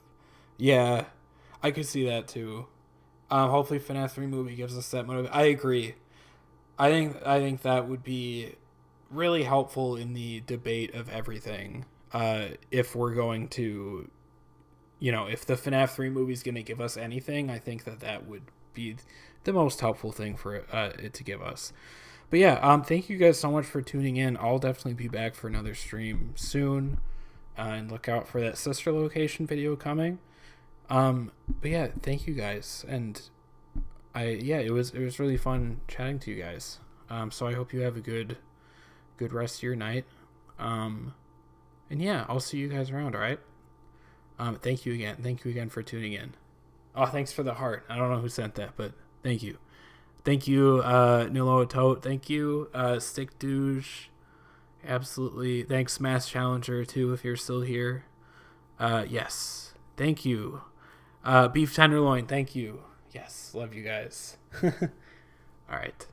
Yeah, I could see that too. Hopefully FNAF 3 movie gives us that motive. I agree. I think that would be really helpful in the debate of everything. If we're going to, if the FNAF 3 movie is going to give us anything, I think that would be the most helpful thing for it to give us. But yeah, thank you guys so much for tuning in. I'll definitely be back for another stream soon, and look out for that sister location video coming. But yeah, thank you guys, and it was really fun chatting to you guys. So I hope you have a good rest of your night. And yeah, I'll see you guys around. All right. Thank you again for tuning in. Oh, thanks for the heart. I don't know who sent that, but thank you. Thank you, Nilo Tote. Thank you, Stick Douche. Absolutely. Thanks, Mass Challenger, too, if you're still here. Yes. Thank you. Beef Tenderloin, thank you. Yes, love you guys. All right.